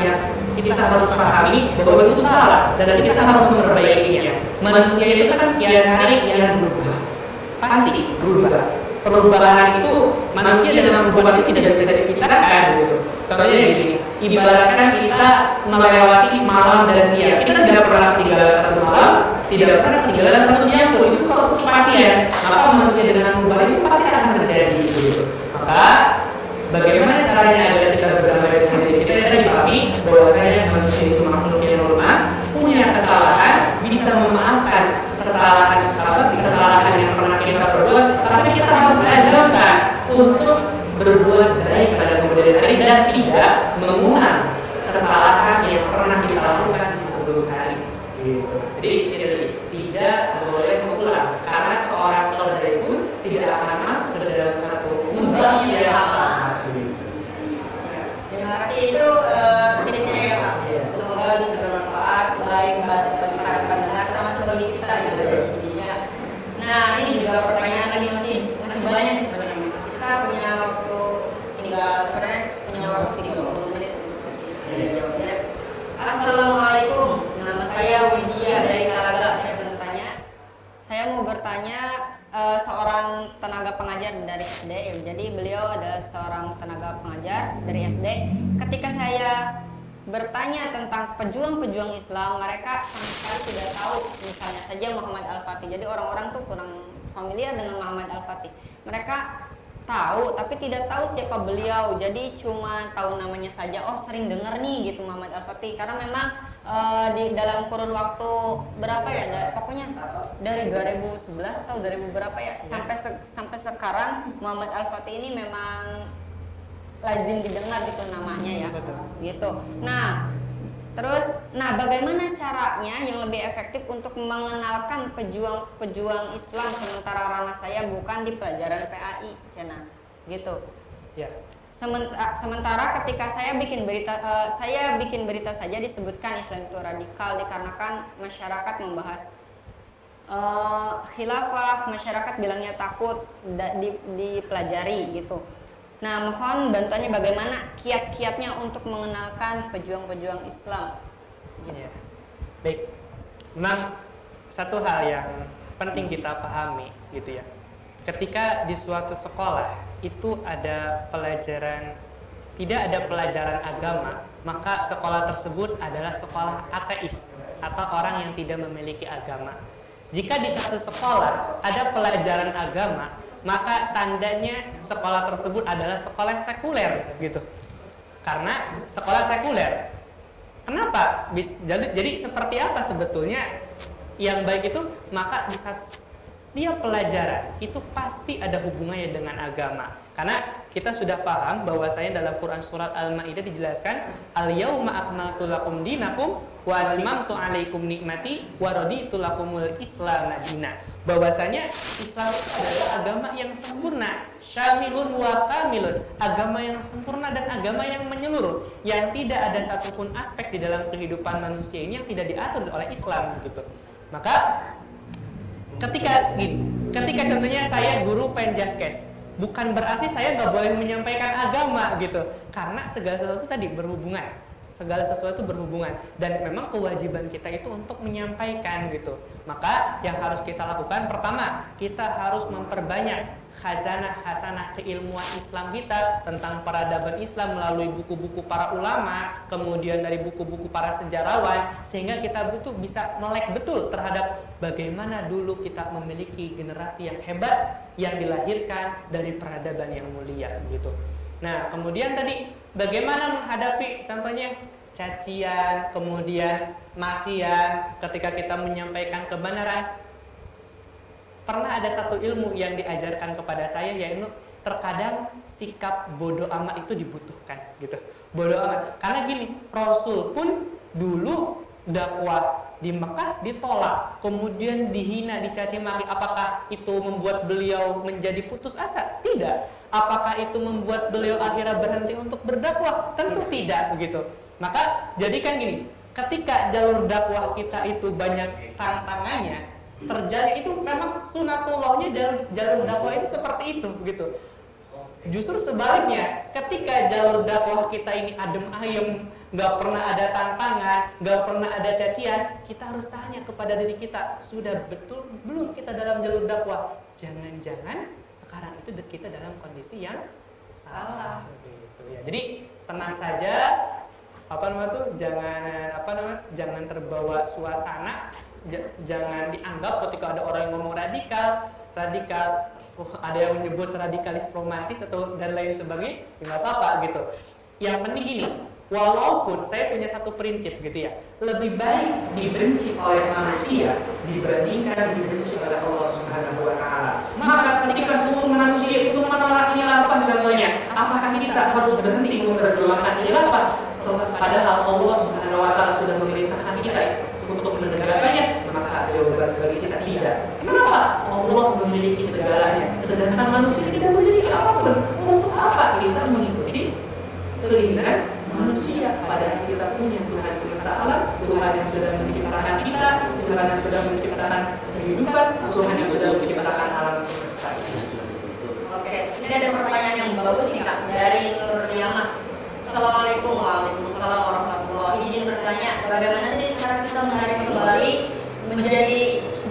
pahami bahwa itu salah dan kita harus memperbaikinya. Manusia itu kan tiap hari yang berubah, pasti berubah. Perubahan itu manusia dengan perubahan itu tidak bisa dipisahkan gitu. Contohnya gini, ibaratkan kita melewati malam dan siang, kita tidak pernah ketinggalan satu malam, tidak pernah ketinggalan satu siang pun, itu suatu kepastian. Maka manusia dengan perubahan itu pasti akan terjadi gitu. Maka bagaimana caranya agar kita berdamai dengan diri kita? Tadi dipahami bahwasanya manusia itu makhluk yang lemah, punya kesalahan, bisa memaafkan kesalahan yang pernah kita perbuat, tapi kita harus azamkan untuk berbuat baik pada kemudian hari dan tidak mengulang kesalahan yang pernah kita lakukan di sebelum hari. Gitu. Jadi tidak boleh mengulang, karena seorang keledai pun tidak akan masuk ke dalam satu lubang yang sama. Terima kasih, itu tipsnya ya Kak. Semoga bisa bermanfaat baik bagi para pendengar termasuk bagi kita gitu ya. Nah, ini juga pertanyaan lagi masih banyak sih sebenarnya. Kita punya waktu sebenarnya punya waktu 30 menit untuk diskusi. Jawabnya. Assalamualaikum. Nama saya Widya dari Kalaga. Saya bertanya. Saya mau bertanya seorang tenaga pengajar dari SD. Jadi beliau ada seorang tenaga pengajar dari SD. Ketika saya bertanya tentang pejuang-pejuang Islam, mereka sama sekali tidak tahu, misalnya saja Muhammad Al-Fatih. Jadi orang-orang tuh kurang familiar dengan Muhammad Al-Fatih. Mereka tahu tapi tidak tahu siapa beliau. Jadi cuma tahu namanya saja. Oh, sering dengar nih gitu Muhammad Al-Fatih, karena memang di dalam kurun waktu berapa ya? Pokoknya dari 2011 atau 2000 berapa ya? Sampai sekarang Muhammad Al-Fatih ini memang lazim didengar gitu namanya ya. Gitu. Nah, bagaimana caranya yang lebih efektif untuk mengenalkan pejuang Islam sementara ranah saya bukan di pelajaran PAI, Cena, gitu. Ya. Sementara ketika saya bikin berita saja disebutkan Islam itu radikal dikarenakan masyarakat membahas khilafah, masyarakat bilangnya takut dipelajari gitu. Nah, mohon bantuannya bagaimana kiat-kiatnya untuk mengenalkan pejuang-pejuang Islam. Ya. Baik. Memang satu hal yang penting kita pahami gitu ya. Ketika di suatu sekolah itu ada pelajaran, tidak ada pelajaran agama, maka sekolah tersebut adalah sekolah ateis atau orang yang tidak memiliki agama. Jika di satu sekolah ada pelajaran agama, maka tandanya sekolah tersebut adalah sekolah sekuler gitu. Karena sekolah sekuler. Kenapa? Jadi seperti apa sebetulnya yang baik itu? Maka di setiap pelajaran itu pasti ada hubungannya dengan agama. Karena kita sudah paham bahwasanya dalam Quran surat Al-Maidah dijelaskan al-yauma akmaltu lakum dinakum wa atmamtu 'alaikum nikmati wa raditu lakumul Islam madina. Bahwasanya Islam itu adalah agama yang sempurna, syamilun wa kamilun, agama yang sempurna dan agama yang menyeluruh, yang tidak ada satupun aspek di dalam kehidupan manusia ini yang tidak diatur oleh Islam gitu. Maka ketika contohnya saya guru penjaskes, bukan berarti saya nggak boleh menyampaikan agama gitu, karena segala sesuatu tadi berhubungan, dan memang kewajiban kita itu untuk menyampaikan gitu. Maka yang harus kita lakukan pertama, kita harus memperbanyak khazanah keilmuan Islam kita tentang peradaban Islam melalui buku-buku para ulama, kemudian dari buku-buku para sejarawan, sehingga kita bisa melek betul terhadap bagaimana dulu kita memiliki generasi yang hebat yang dilahirkan dari peradaban yang mulia gitu. Nah, kemudian tadi bagaimana menghadapi contohnya cacian, kemudian makian ketika kita menyampaikan kebenaran. Pernah ada satu ilmu yang diajarkan kepada saya, yaitu terkadang sikap bodoh amat itu dibutuhkan gitu. Bodoh amat. Karena gini, Rasul pun dulu dakwah di Mekah ditolak, kemudian dihina, dicaci maki. Apakah itu membuat beliau menjadi putus asa? Tidak. Apakah itu membuat beliau akhirnya berhenti untuk berdakwah? Tentu tidak begitu. Maka jadikan gini, ketika jalur dakwah kita itu banyak tantangannya, terjadi itu memang sunatullahnya jalur dakwah itu seperti itu gitu. Justru sebaliknya, ketika jalur dakwah kita ini adem ayem, nggak pernah ada tantangan, nggak pernah ada cacian, kita harus tanya kepada diri kita, sudah betul belum kita dalam jalur dakwah? Jangan-jangan sekarang itu kita dalam kondisi yang salah gitu ya. Jadi tenang saja, jangan terbawa suasana, jangan dianggap ketika ada orang yang ngomong radikal, ada yang menyebut radikalis romantis atau dan lain sebagainya, nggak apa-apa gitu. Yang penting gini, walaupun saya punya satu prinsip gitu ya, lebih baik dibenci oleh manusia dibandingkan dibenci oleh Allah Subhanahu wa Ta'ala. Maka ketika seluruh manusia itu menolak khilafah contohnya, apakah kita harus berhenti memperjuangkan khilafah? Padahal Allah Subhanahu wa Ta'ala sudah memerintahkan kita untuk menegakkannya. Maka jawaban bagi kita tidak. Kenapa? Allah memiliki segalanya, sedangkan manusia tidak memiliki apapun. Untuk apa kita mengikuti keinginan manusia? Padahal kita punya Tuhan semesta alam, Tuhan yang sudah menciptakan kita, Tuhan yang sudah menciptakan kehidupan, Tuhan yang sudah menciptakan alam semesta. Oke, ini ada pertanyaan yang bagus nih Kak dari Nur Yama. Assalamualaikum warahmatullahi. Izin bertanya, bagaimana sih cara kita menarik kembali menjadi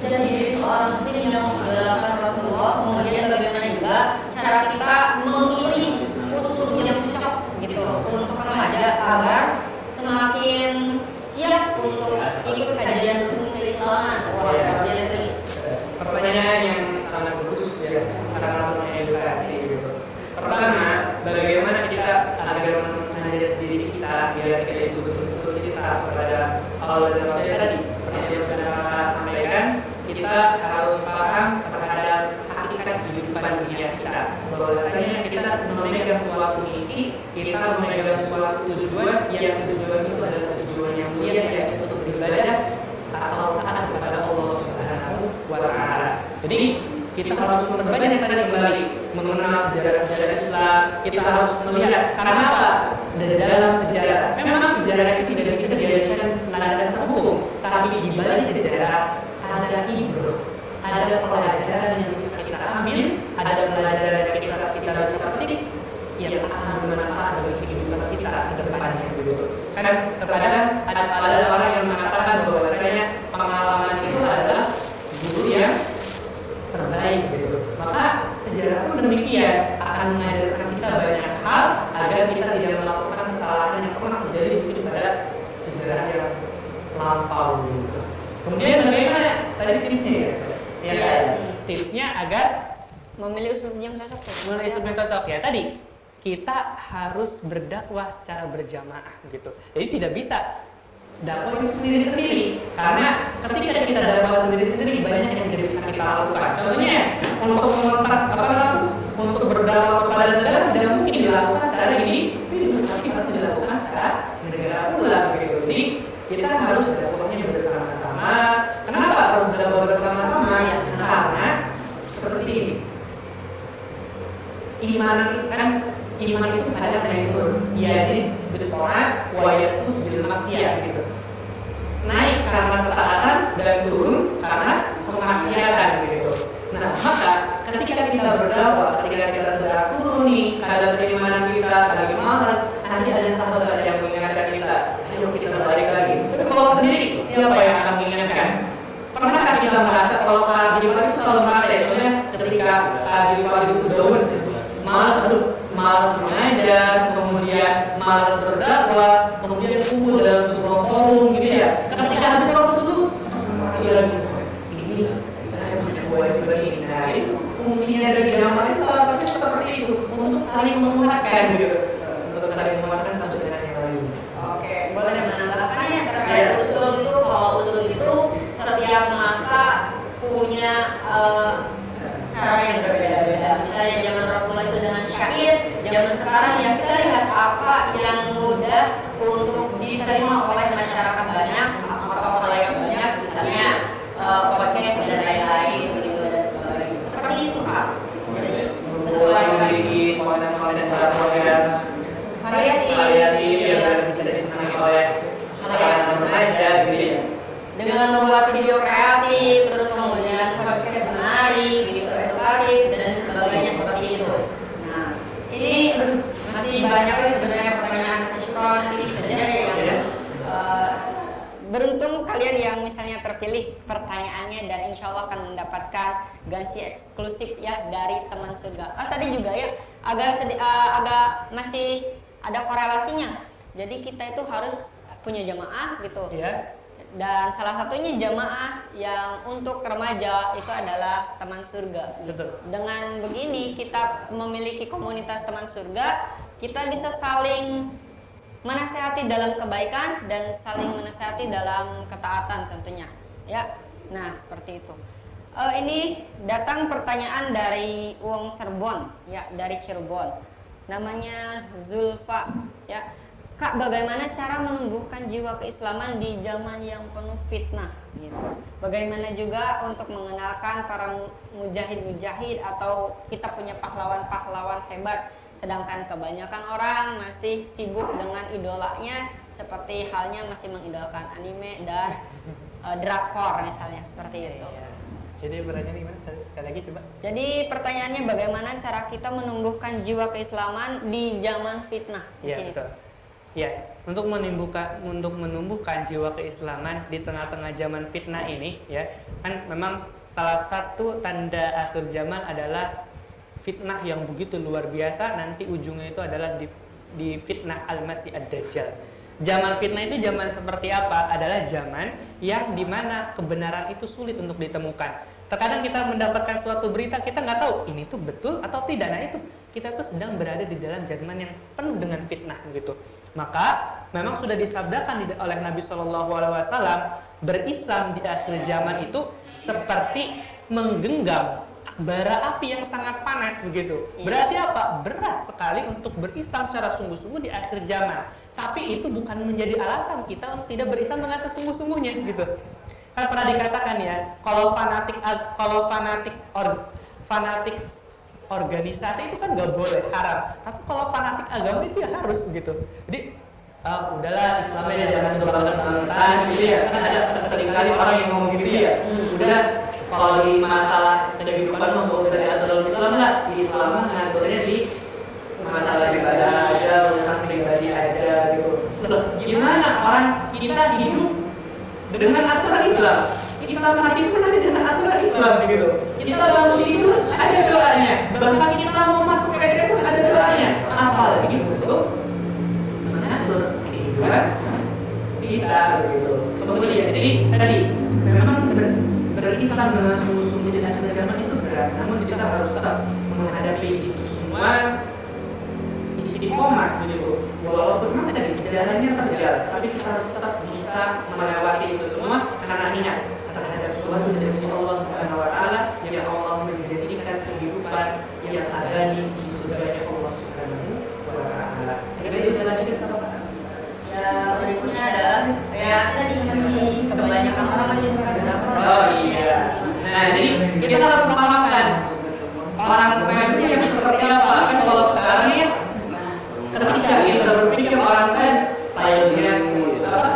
diri seorang muslim yang mengidolakan Rasulullah, kemudian bagaimana juga cara kita memilih usur yang cocok gitu untuk remaja agar semakin siap untuk ikut kajian keislaman. Pertanyaan yang sangat bagus ya, cara mengedukasi gitu. Pertama, bagaimana kita agar mengajari diri kita biar kita itu betul-betul cinta kepada kalau dalam saya tadi seperti yang sudah Kakak sampaikan, kita harus paham terhadap hakikat kehidupan dunia kita. Bahwasanya kita memegang suatu misi, kita memegang suatu tujuan, yang tujuan itu adalah tujuan yang mulia, yaitu untuk beribadah atau taat kepada Allah Subhanahu wa Ta'ala. Jadi kita harus memperbanyak tadi kembali mengenal sejarah-sejarah Islam. Kita harus melihat karena apa? Dari dalam sejarah, memang sejarah itu tidak bisa dijadikan landasan hukum, tapi di balik sejarah ada ibrah, ada pelajaran yang bisa kita ambil, ada pelajaran yang kita bisa petik yang akan bermanfaat bagi kehidupan kita ke depannya gitu. Kan terkadang ada orang yang mengatakan bahwasanya pengalaman itu adalah guru yang terbaik gitu. Maka sejarah pun demikian akan mengajarkan kita banyak hal agar kita tidak melakukan kesalahan yang pernah terjadi mungkin pada sejarah yang lampau gitu. Kemudian bagaimana tadi tipsnya ya? Ya, tipsnya agar Memilih usul yang cocok. memilih usul yang cocok ya tadi. Kita harus berdakwah secara berjamaah gitu. Jadi tidak bisa dakwah itu sendiri-sendiri, karena ketika kita dakwah sendiri-sendiri banyak yang tidak bisa kita lakukan. Contohnya untuk mengontak untuk berdakwah kepada negara tidak mungkin dilakukan secara individu, tapi harus dilakukan secara negara pula begitu. Jadi kita harus dakwahnya bersama-sama. Kenapa harus dakwah bersama-sama? Ya, karena seperti ini. Iman itu kadang naik turun, yazid bil ta'at wa yanqus bil maksiyah gitu. Naik karena ketaatan dan turun karena kemaksiatan gitu. Nah, maka ketika kita berdakwah, ketika kita sedang turun nih kadar keimanan kita lagi malas, nanti ada sahabat yang mengingatkan kita, ayo kita balik lagi. Tapi kalau sendiri, siapa yang akan mengingatkan? Pernahkah kita merasa kalau Pak Giwar itu selalu merasa ya, contohnya ketika Pak Giwar itu daun, malas mengajar, kemudian malas berdakwah, kemudian kumpul dalam sebuah forum gitu ya. Ketika ada forum tersebut, semangat lagi. Ini saya punya kewajiban ini. Nah, itu fungsinya dari jamaah itu salah satunya seperti itu, untuk saling menguatkan gitu, untuk saling menguatkan satu dengan yang lain. Oke, boleh menambahkannya terkait usul itu. Kalau usul itu setiap masa punya cara yang berbeda-beda. Misalnya zaman Rasulullah itu dengan syair, zaman sekarang ya kita lihat apa yang mudah untuk diterima oleh masyarakat banyak atau oleh yang banyak, misalnya podcast dan lain-lain begitu dan sebagainya. Seperti itu Kak. Jadi sesuai dengan konten-konten dakwah yang variatif yang bisa disenangi oleh halayak remaja gitu ya. dengan membuat video kreatif, terus kemudian podcast menarik, video edukatif dan sebagainya seperti itu. Nah, ini masih banyak sebenarnya pertanyaan syukron ini saja yang beruntung kalian yang misalnya terpilih pertanyaannya dan insya Allah akan mendapatkan ganci eksklusif ya dari teman surga. Tadi juga ya agak masih ada korelasinya. Jadi kita itu harus punya jamaah gitu. Ya. Dan salah satunya jamaah yang untuk remaja itu adalah teman surga. Betul. Dengan begini kita memiliki komunitas teman surga, kita bisa saling menasehati dalam kebaikan dan saling menasehati dalam ketaatan tentunya. Ya, nah seperti itu. Ini datang pertanyaan dari Wong Cirebon, ya dari Cirebon. Namanya Zulfa, ya. Kak, bagaimana cara menumbuhkan jiwa keislaman di zaman yang penuh fitnah? Gitu. Bagaimana juga untuk mengenalkan para mujahid-mujahid atau kita punya pahlawan-pahlawan hebat, sedangkan kebanyakan orang masih sibuk dengan idolanya, seperti halnya masih mengidolakan anime dan drakor misalnya, seperti itu. Jadi pertanyaannya gimana? Sekali lagi coba. Jadi pertanyaannya bagaimana cara kita menumbuhkan jiwa keislaman di zaman fitnah? Iya, betul. Ya, untuk menumbuhkan jiwa keislaman di tengah-tengah zaman fitnah ini, ya, kan memang salah satu tanda akhir zaman adalah fitnah yang begitu luar biasa. Nanti ujungnya itu adalah di fitnah Al-Masih Ad-Dajjal. Zaman fitnah itu zaman seperti apa? Adalah zaman yang dimana kebenaran itu sulit untuk ditemukan. Terkadang kita mendapatkan suatu berita, kita nggak tahu ini tuh betul atau tidak. Nah itu, kita tuh sedang berada di dalam zaman yang penuh dengan fitnah gitu. Maka memang sudah disabdakan oleh Nabi SAW, berislam di akhir zaman itu seperti menggenggam bara api yang sangat panas begitu. Berarti apa? Berat sekali untuk berislam secara sungguh-sungguh di akhir zaman. Tapi itu bukan menjadi alasan kita untuk tidak berislam dengan sesungguh-sungguhnya gitu. Kan pernah dikatakan ya, kalau fanatik organisasi itu kan nggak boleh, haram. Tapi kalau fanatik agama itu ya harus gitu. Jadi udahlah Islamnya jangan terbang-terbang gitu ya. Kan ada seringkali orang yang ngomong gitu ya. Udah kalau di masalah kehidupan mau nggak usah diatur dalam Islam lah. Di Islam mah ngaturnya di masalah ibadah aja, urusan pribadi aja gitu. Loh, gimana orang kita hidup dengan aturan Islam, kita mati pun ada dengan aturan Islam gitu. Kita bangun tidur ada doanya, bahkan kita mau masuk ke WC pun ada doanya. Apalagi untuk mengatur kehidupan kita begitu. Kemudian jadi tadi memang berislam dengan sungguh-sungguh di akhir zaman itu berat, namun kita harus tetap menghadapi itu semua istiqomah begitu. Walaupun memang tadi jalannya terjal, tapi kita harus tetap bisa melewati itu semua karena ingat terhadap suatu janji Allah Subhanahu wa taala yang Allah menjanjikan kehidupan yang abadi di surganya Allah Subhanahu wa taala. Jadi selanjutnya apa? Ya berikutnya adalah ya tadi masih kebanyakan orang masih suka berapa. Oh iya. Nah, jadi kita harus memahamkan orang keren itu yang seperti apa. Kan kalau sekarang ya ketika kita berpikir orang kan stylenya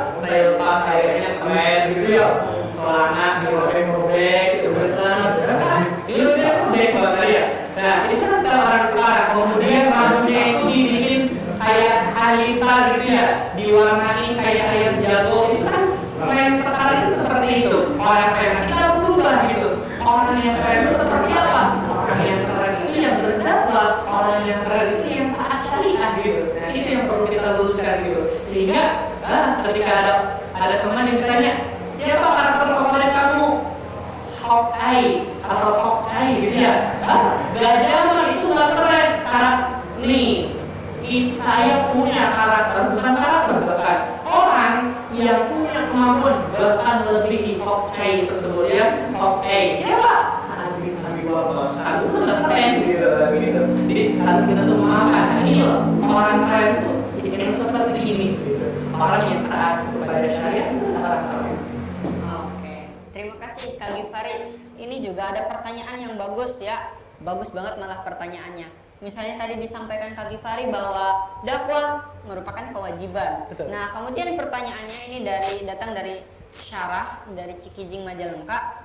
style pakaiannya keren gitu ya, celana dirobek-robek gitu, bercelana dirobek banget ya. Nah ini kan style orang sekarang. Kemudian rambutnya itu dibikin kayak halita gitu ya, diwarnai kayak ayam jago. Itu kan tren sekarang itu seperti itu. Orang keren kita harus berubah gitu. Orang yang keren itu seperti apa? Orang yang keren itu yang berdakwah, orang yang keren itu yang taat syariah gitu. Nah itu yang perlu kita luruskan gitu. Sehingga ketika ada teman yang bertanya, siapa karakter favorit kamu? Hawkeye atau Hawkeye gitu ya? Gak zaman itu gak keren. Saya punya karakter, bukan karakter bahkan orang yang punya kemampuan bahkan melebihi Hawkeye tersebut ya. Hawkeye siapa? Sa'ad bin Abi Waqqas. Kamu udah keren gitu. Jadi harus kita tuh memahamkan. Nah ini loh, orang keren itu yang seperti ini gitu. Orang yang taat kepada syariat itu orang keren. Oke, terima kasih Kak Gifari. Ini juga ada pertanyaan yang bagus ya, bagus banget malah pertanyaannya. Misalnya tadi disampaikan Kak Gifari bahwa dakwah merupakan kewajiban. Betul. Nah, kemudian pertanyaannya ini datang dari Syarah dari Cikijing Majalengka.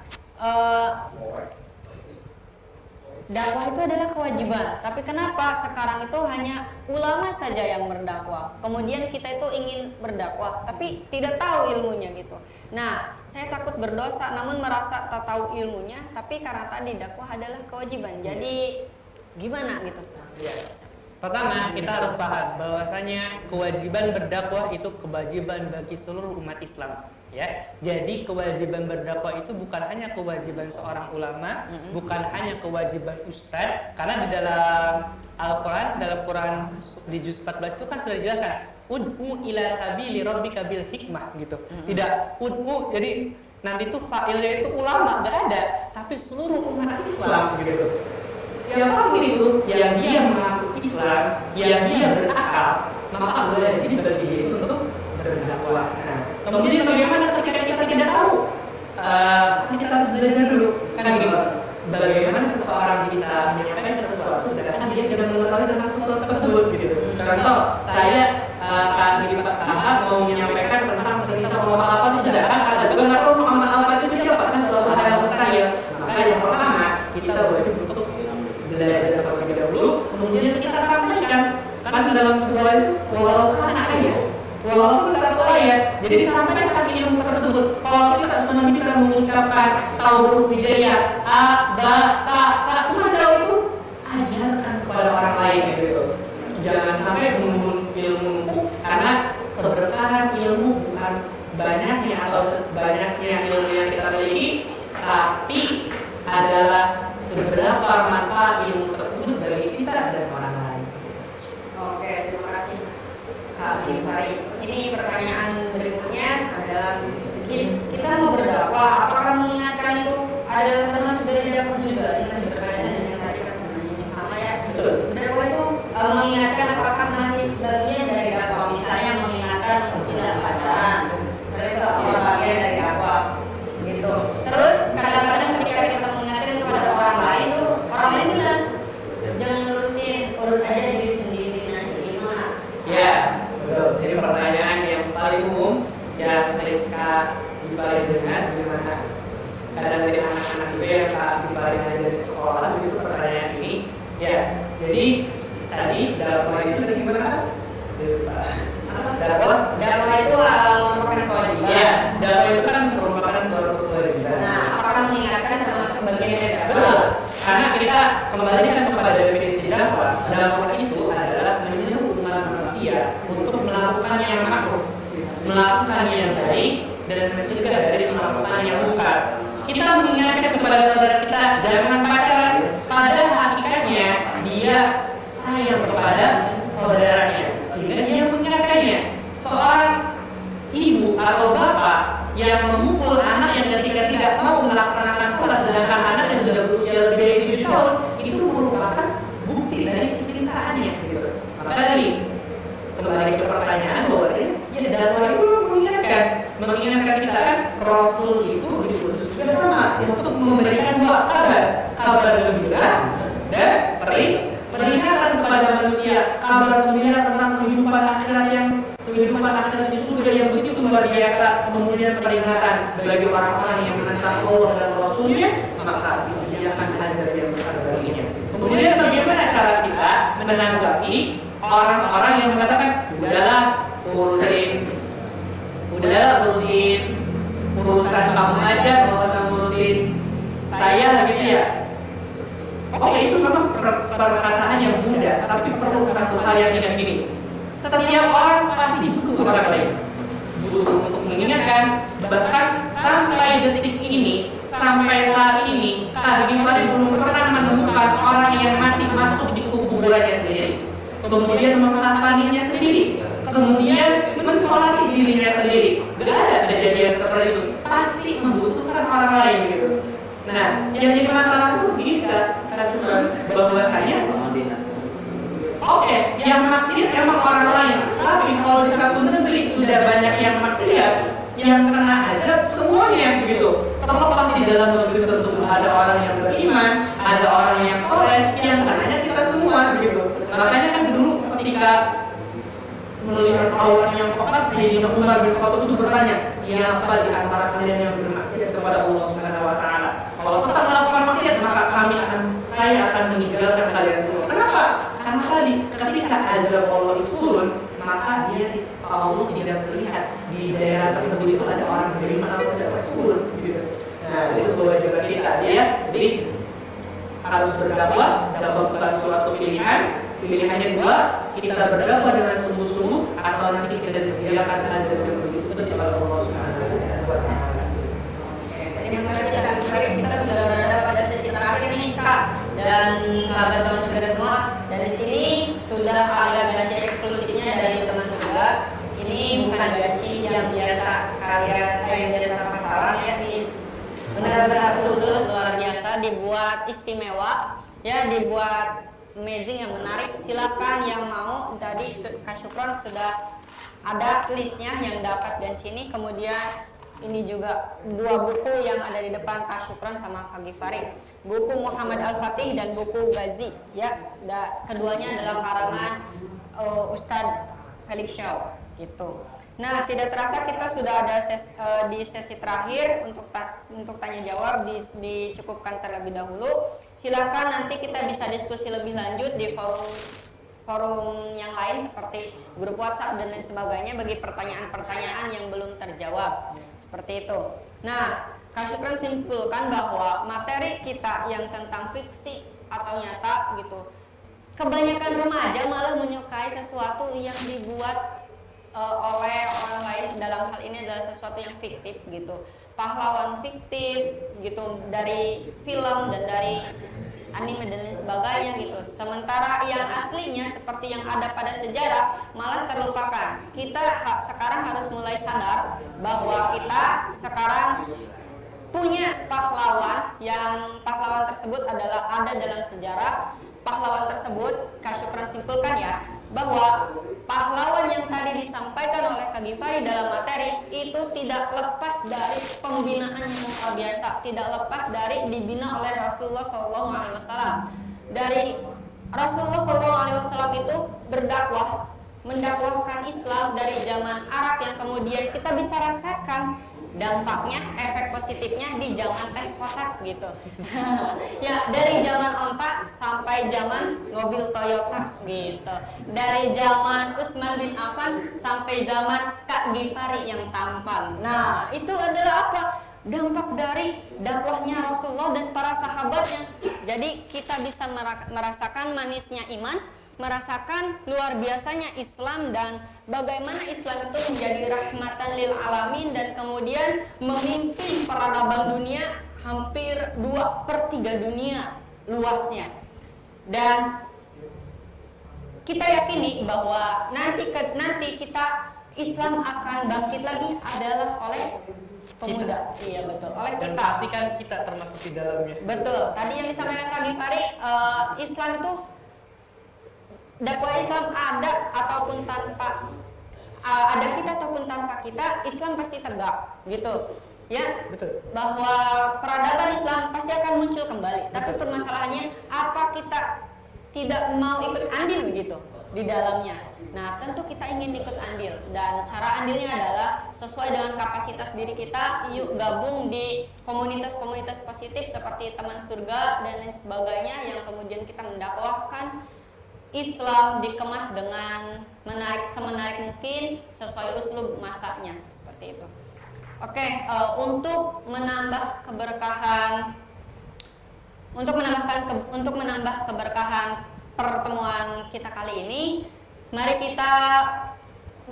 Dakwah itu adalah kewajiban, tapi kenapa sekarang itu hanya ulama saja yang berdakwah? Kemudian kita itu ingin berdakwah, tapi tidak tahu ilmunya gitu. Nah, saya takut berdosa, namun merasa tak tahu ilmunya, tapi karena tadi dakwah adalah kewajiban. Jadi gimana gitu? Pertama, kita harus paham bahwasanya kewajiban berdakwah itu kewajiban bagi seluruh umat Islam. Ya, jadi kewajiban berdakwah itu bukan hanya kewajiban seorang ulama, bukan hanya kewajiban ustadz, karena di dalam Al-Quran, dalam Quran di juz 14 itu kan sudah dijelaskan, ud'u ila sabili rabbika bil hikmah gitu. Tidak ud'u, jadi nanti itu fa'ilnya itu ulama, nggak ada, tapi seluruh umat Islam gitu. Siapapun itu yang dia mengaku Islam, yang dia berakal, maka wajib bagi dia itu untuk berdakwah. Nah, kemudian bagaimana ketika kita tidak tahu? Kita harus belajar dulu, kan begitu. Bagaimana seseorang bisa menyampaikan sesuatu sedangkan dia tidak mengetahui tentang sesuatu tersebut gitu. Contoh, saya kakak mau menyampaikan tentang cerita Muhammad Al-Fatih sedangkan kakak juga nggak tahu Muhammad Al-Fatih itu siapa, kan suatu hal yang mustahil. Maka yang pertama kita wajib untuk belajar terlebih dahulu, kemudian kita sampaikan kan dalam sebuah itu walaupun ayat, walaupun satu ayat, jadi sampaikan ilmu tersebut. Kalau kita semua bisa mengucapkan tahu huruf hijaiyah a, ba, ta, semua jauh itu ajarkan kepada orang lain gitu. Jangan sampai menunggu ilmu karena keberkahan atau banyaknya ilmu yang kita miliki, tapi adalah seberapa manfaat ilmu tersebut bagi kita dan orang lain. Oke, terima kasih Kak Gifari. Ini pertanyaan berikutnya adalah kita mau berdakwah, apakah mengingatkan itu adalah termasuk dari dakwah juga? Ini masih berkaitan dengan yang tadi kan sama ya. Betul. Berdakwah itu mengingatkan apakah masih bagian dari dakwah? Misalnya mengingatkan untuk tidak pacaran, berarti itu apakah bagian dari dakwah? Gitu. Terus kadang-kadang ketika kita mengingatkan kepada orang lain tuh orang lain bilang jangan urus aja diri sendiri, nanti gimana? Ya, betul. Jadi pertanyaan yang paling umum yang sering Kak Gifari dengar, gimana kadang dari anak-anak itu yang Kak Gifari ngajar di sekolah, itu pertanyaan ini. Ya, jadi tadi dakwah itu tadi gimana Kak? Dakwah itu merupakan kewajiban. Ya, dakwah itu kan merupakan suatu kewajiban. Nah, apakah mengingatkan termasuk bagian dari dakwah? Betul. Karena kita kembalikan kepada definisi dakwah. Dakwah itu adalah menyeru umat manusia untuk melakukan yang ma'ruf, melakukan yang baik, dan mencegah dari melakukan yang munkar. Kita mengingatkan kepada saudara kita jangan pacaran, pada hakikatnya dia sayang kepada saudaranya, sehingga dia mengingatkannya. Seorang ibu atau bapak yang memukul anak yang ketika tidak mau melaksanakan sholat sedangkan anak yang sudah berusia lebih dari 7 tahun, itu merupakan bukti dari kecintaannya gitu. Maka tadi kembali ke pertanyaan bahwasanya ya dakwah itu mengingatkan kita kan Rasul itu diutus juga sama untuk memberikan 2 kabar gembira dan peringatan kepada manusia, kabar gembira tentang kehidupan akhirat di surga yang begitu luar biasa, kemudian peringatan bagi orang-orang yang menentang Allah dan Rasulnya, maka disediakan azab yang besar baginya. Kemudian bagaimana cara kita menanggapi orang-orang yang mengatakan udahlah urusin urusan kamu aja, nggak usah ngurusin saya gitu ya. Oke, itu memang perkataan yang mudah, tapi perlu satu hal yang ingat gini. Setiap orang pasti butuh orang lain, butuh untuk mengingatkan. Bahkan sampai detik ini, sampai saat ini, Kak Gifari belum pernah menemukan orang yang mati masuk di kuburannya sendiri, kemudian mengkafaninya sendiri, kemudian mensolati dirinya sendiri. Gak ada kejadian seperti itu. Pasti membutuhkan orang lain gitu. Nah, yang jadi masalah itu begini Kak, bahwasanya oke, yang maksiat emang orang lain. Tapi kalau di satu negeri sudah banyak yang maksiat, yang kena azab semuanya begitu. Terlepas di dalam negeri tersebut ada orang yang beriman, ada orang yang soleh, yang kenanya kita semua begitu. Makanya kan dulu ketika melihat Allah yang tepat, Sayyidina Umar bin Khattab itu bertanya, siapa di antara kalian yang bermaksiat kepada Allah Subhanahu wa taala? Kalau tetap melakukan maksiat, maka saya akan meninggalkan kalian semua. Kenapa? Karena tadi ketika azab Allah itu turun, maka Allah tidak melihat di daerah tersebut itu ada orang beriman atau tidak turun gitu. Nah, itu kewajiban kita ya. Jadi harus berdakwah, dakwah bukan suatu pilihan. Pilihannya 2, kita berdakwah dengan sungguh-sungguh atau nanti kita disediakan azab yang begitu pedih oleh Allah Subhanahu wa taala. Terima kasih Kak Gifari. Kita sudah berada pada sesi terakhir nih Kak dan sahabat teman saudara semua. Dari sini sudah ada gaji eksklusifnya dari teman saudara. Ini bukan gaji yang biasa yang biasa pasaran ya, ini benar-benar khusus luar biasa, dibuat istimewa ya, dibuat amazing yang menarik. Silakan yang mau, tadi Kak Syukron sudah ada listnya yang dapat dan sini. Kemudian ini juga 2 buku yang ada di depan Kak Syukron sama Kak Gifari, buku Muhammad Al-Fatih dan buku Ghazi ya. Keduanya adalah karangan Ustadz Felix Shaw gitu. Nah, tidak terasa kita sudah ada di sesi terakhir untuk tanya jawab dicukupkan terlebih dahulu. Silakan nanti kita bisa diskusi lebih lanjut di forum yang lain seperti grup WhatsApp dan lain sebagainya bagi pertanyaan-pertanyaan yang belum terjawab. Seperti itu. Nah, Kak Syukron simpulkan bahwa materi kita yang tentang fiksi atau nyata gitu, kebanyakan remaja malah menyukai sesuatu yang dibuat oleh orang lain dalam hal ini adalah sesuatu yang fiktif gitu, pahlawan fiktif gitu dari film dan dari anime dan lain sebagainya gitu. Sementara yang aslinya seperti yang ada pada sejarah malah terlupakan. Kita sekarang harus mulai sadar bahwa kita sekarang punya pahlawan yang pahlawan tersebut adalah ada dalam sejarah. Pahlawan tersebut, Kak Syukran simpulkan ya, bahwa pahlawan yang tadi disampaikan oleh Kak Gifari dalam materi itu tidak lepas dari pembinaan yang luar biasa, tidak lepas dari dibina oleh Rasulullah SAW. Dari Rasulullah SAW itu berdakwah, mendakwahkan Islam dari zaman Arab yang kemudian kita bisa rasakan dampaknya, efek positifnya di zaman teh kotak gitu. Ya, dari zaman onta sampai zaman mobil Toyota gitu. Dari zaman Utsman bin Affan sampai zaman Kak Gifari yang tampan. Nah, itu adalah apa? Dampak dari dakwahnya Rasulullah dan para sahabatnya. Jadi kita bisa merasakan manisnya iman, merasakan luar biasanya Islam dan bagaimana Islam itu menjadi rahmatan lil alamin dan kemudian memimpin peradaban dunia hampir 2/3 dunia luasnya. Dan kita yakini bahwa nanti kita Islam akan bangkit lagi adalah oleh pemuda. Iya betul, oleh Dan kita. pastikan kita termasuk di dalamnya. Betul. Tadi yang disampaikan Kak Gifari, Islam itu dakwah Islam ada ataupun tanpa ada kita ataupun tanpa kita, Islam pasti tegak gitu ya. Betul. Bahwa peradaban Islam pasti akan muncul kembali. Tapi permasalahannya apa kita tidak mau ikut andil gitu di dalamnya. Nah, tentu kita ingin ikut andil dan cara andilnya adalah sesuai dengan kapasitas diri kita. Yuk gabung di komunitas-komunitas positif seperti Teman Surga dan lain sebagainya yang kemudian kita mendakwahkan Islam dikemas dengan semenarik mungkin sesuai uslub masanya seperti itu. Oke, untuk menambah keberkahan, untuk menambah keberkahan pertemuan kita kali ini, mari kita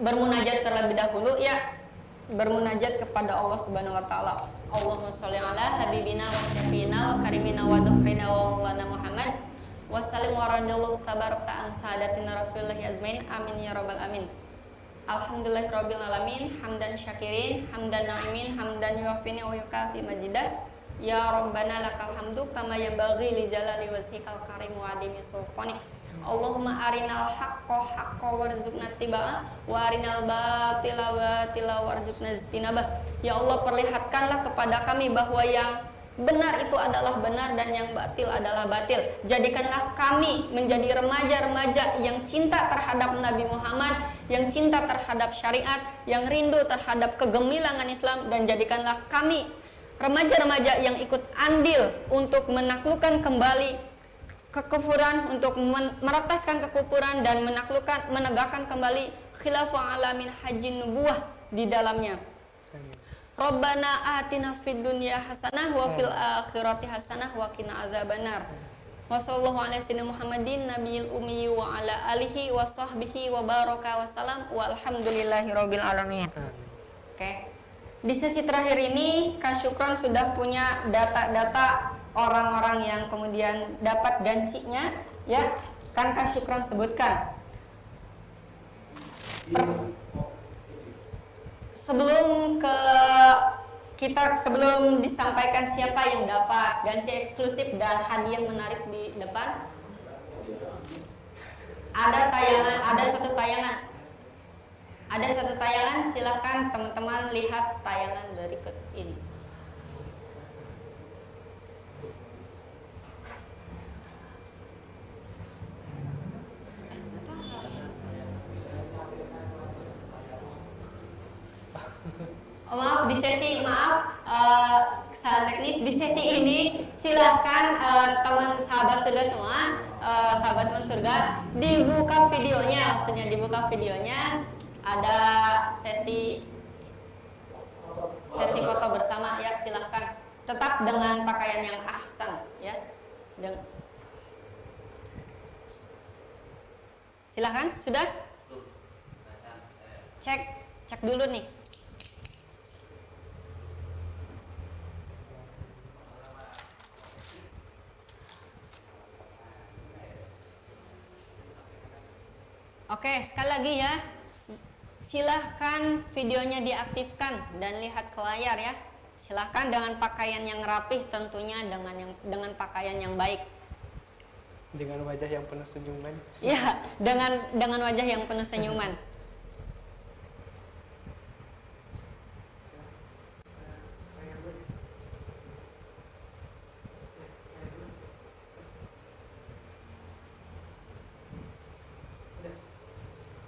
bermunajat terlebih dahulu ya, bermunajat kepada Allah Subhanahu wa taala. Allahumma sholli ala habibina wa syafiina wa karimina wa dukhrina wa maulana Muhammad. Wassalim wa radallahu tabarakta an sadatina Rasulullah azmain. Amin ya rabbal alamin. Alhamdulillahi rabbil alamin, hamdan syakirin, hamdan na'imin, hamdan yuafini wa yukafi majidah. Ya Rabbana lakal hamdu kama yanbaghi li jalali wajhikal karim wa adimi sultanik. Allahumma arinal haqqo haqqo warzuqna tiba'ah wa arinal batila batila warzuqna ijtinabah. Ya Allah, perlihatkanlah kepada kami bahwa yang benar itu adalah benar dan yang batil adalah batil. Jadikanlah kami menjadi remaja-remaja yang cinta terhadap Nabi Muhammad, yang cinta terhadap syariat, yang rindu terhadap kegemilangan Islam, dan jadikanlah kami remaja-remaja yang ikut andil untuk menaklukkan kembali kekufuran, untuk meretaskan kekufuran dan menegakkan kembali khilafah alamin haji nubuwah di dalamnya. Rabbana atina fid dunya hasanah wa fil akhirati hasanah wa qina adzabannar. Wa sallallahu ala sayyidina Muhammadin nabiyil ummi wa ala alihi wa sahbihi wa baraka wa salam walhamdulillahirabbil alamin. Oke. Di sesi terakhir ini Kak Syukron sudah punya data-data orang-orang yang kemudian dapat gancinya ya. Kan Kak Syukron sebutkan. Sebelum disampaikan siapa yang dapat ganci eksklusif dan hadiah menarik di depan, ada satu tayangan, silahkan teman-teman lihat tayangan berikut ini. Maaf, kesalahan teknis. Di sesi ini silahkan teman sahabat surga semua, sahabat teman surga, dibuka videonya. Maksudnya dibuka videonya, ada sesi foto bersama ya. Silahkan tetap dengan pakaian yang ahsan ya. Silahkan, sudah? cek dulu nih. Oke, sekali lagi ya. Silahkan videonya diaktifkan dan lihat ke layar ya. Silahkan dengan pakaian yang rapih, tentunya dengan pakaian yang baik. Dengan wajah yang penuh senyuman. Ya, dengan wajah yang penuh senyuman.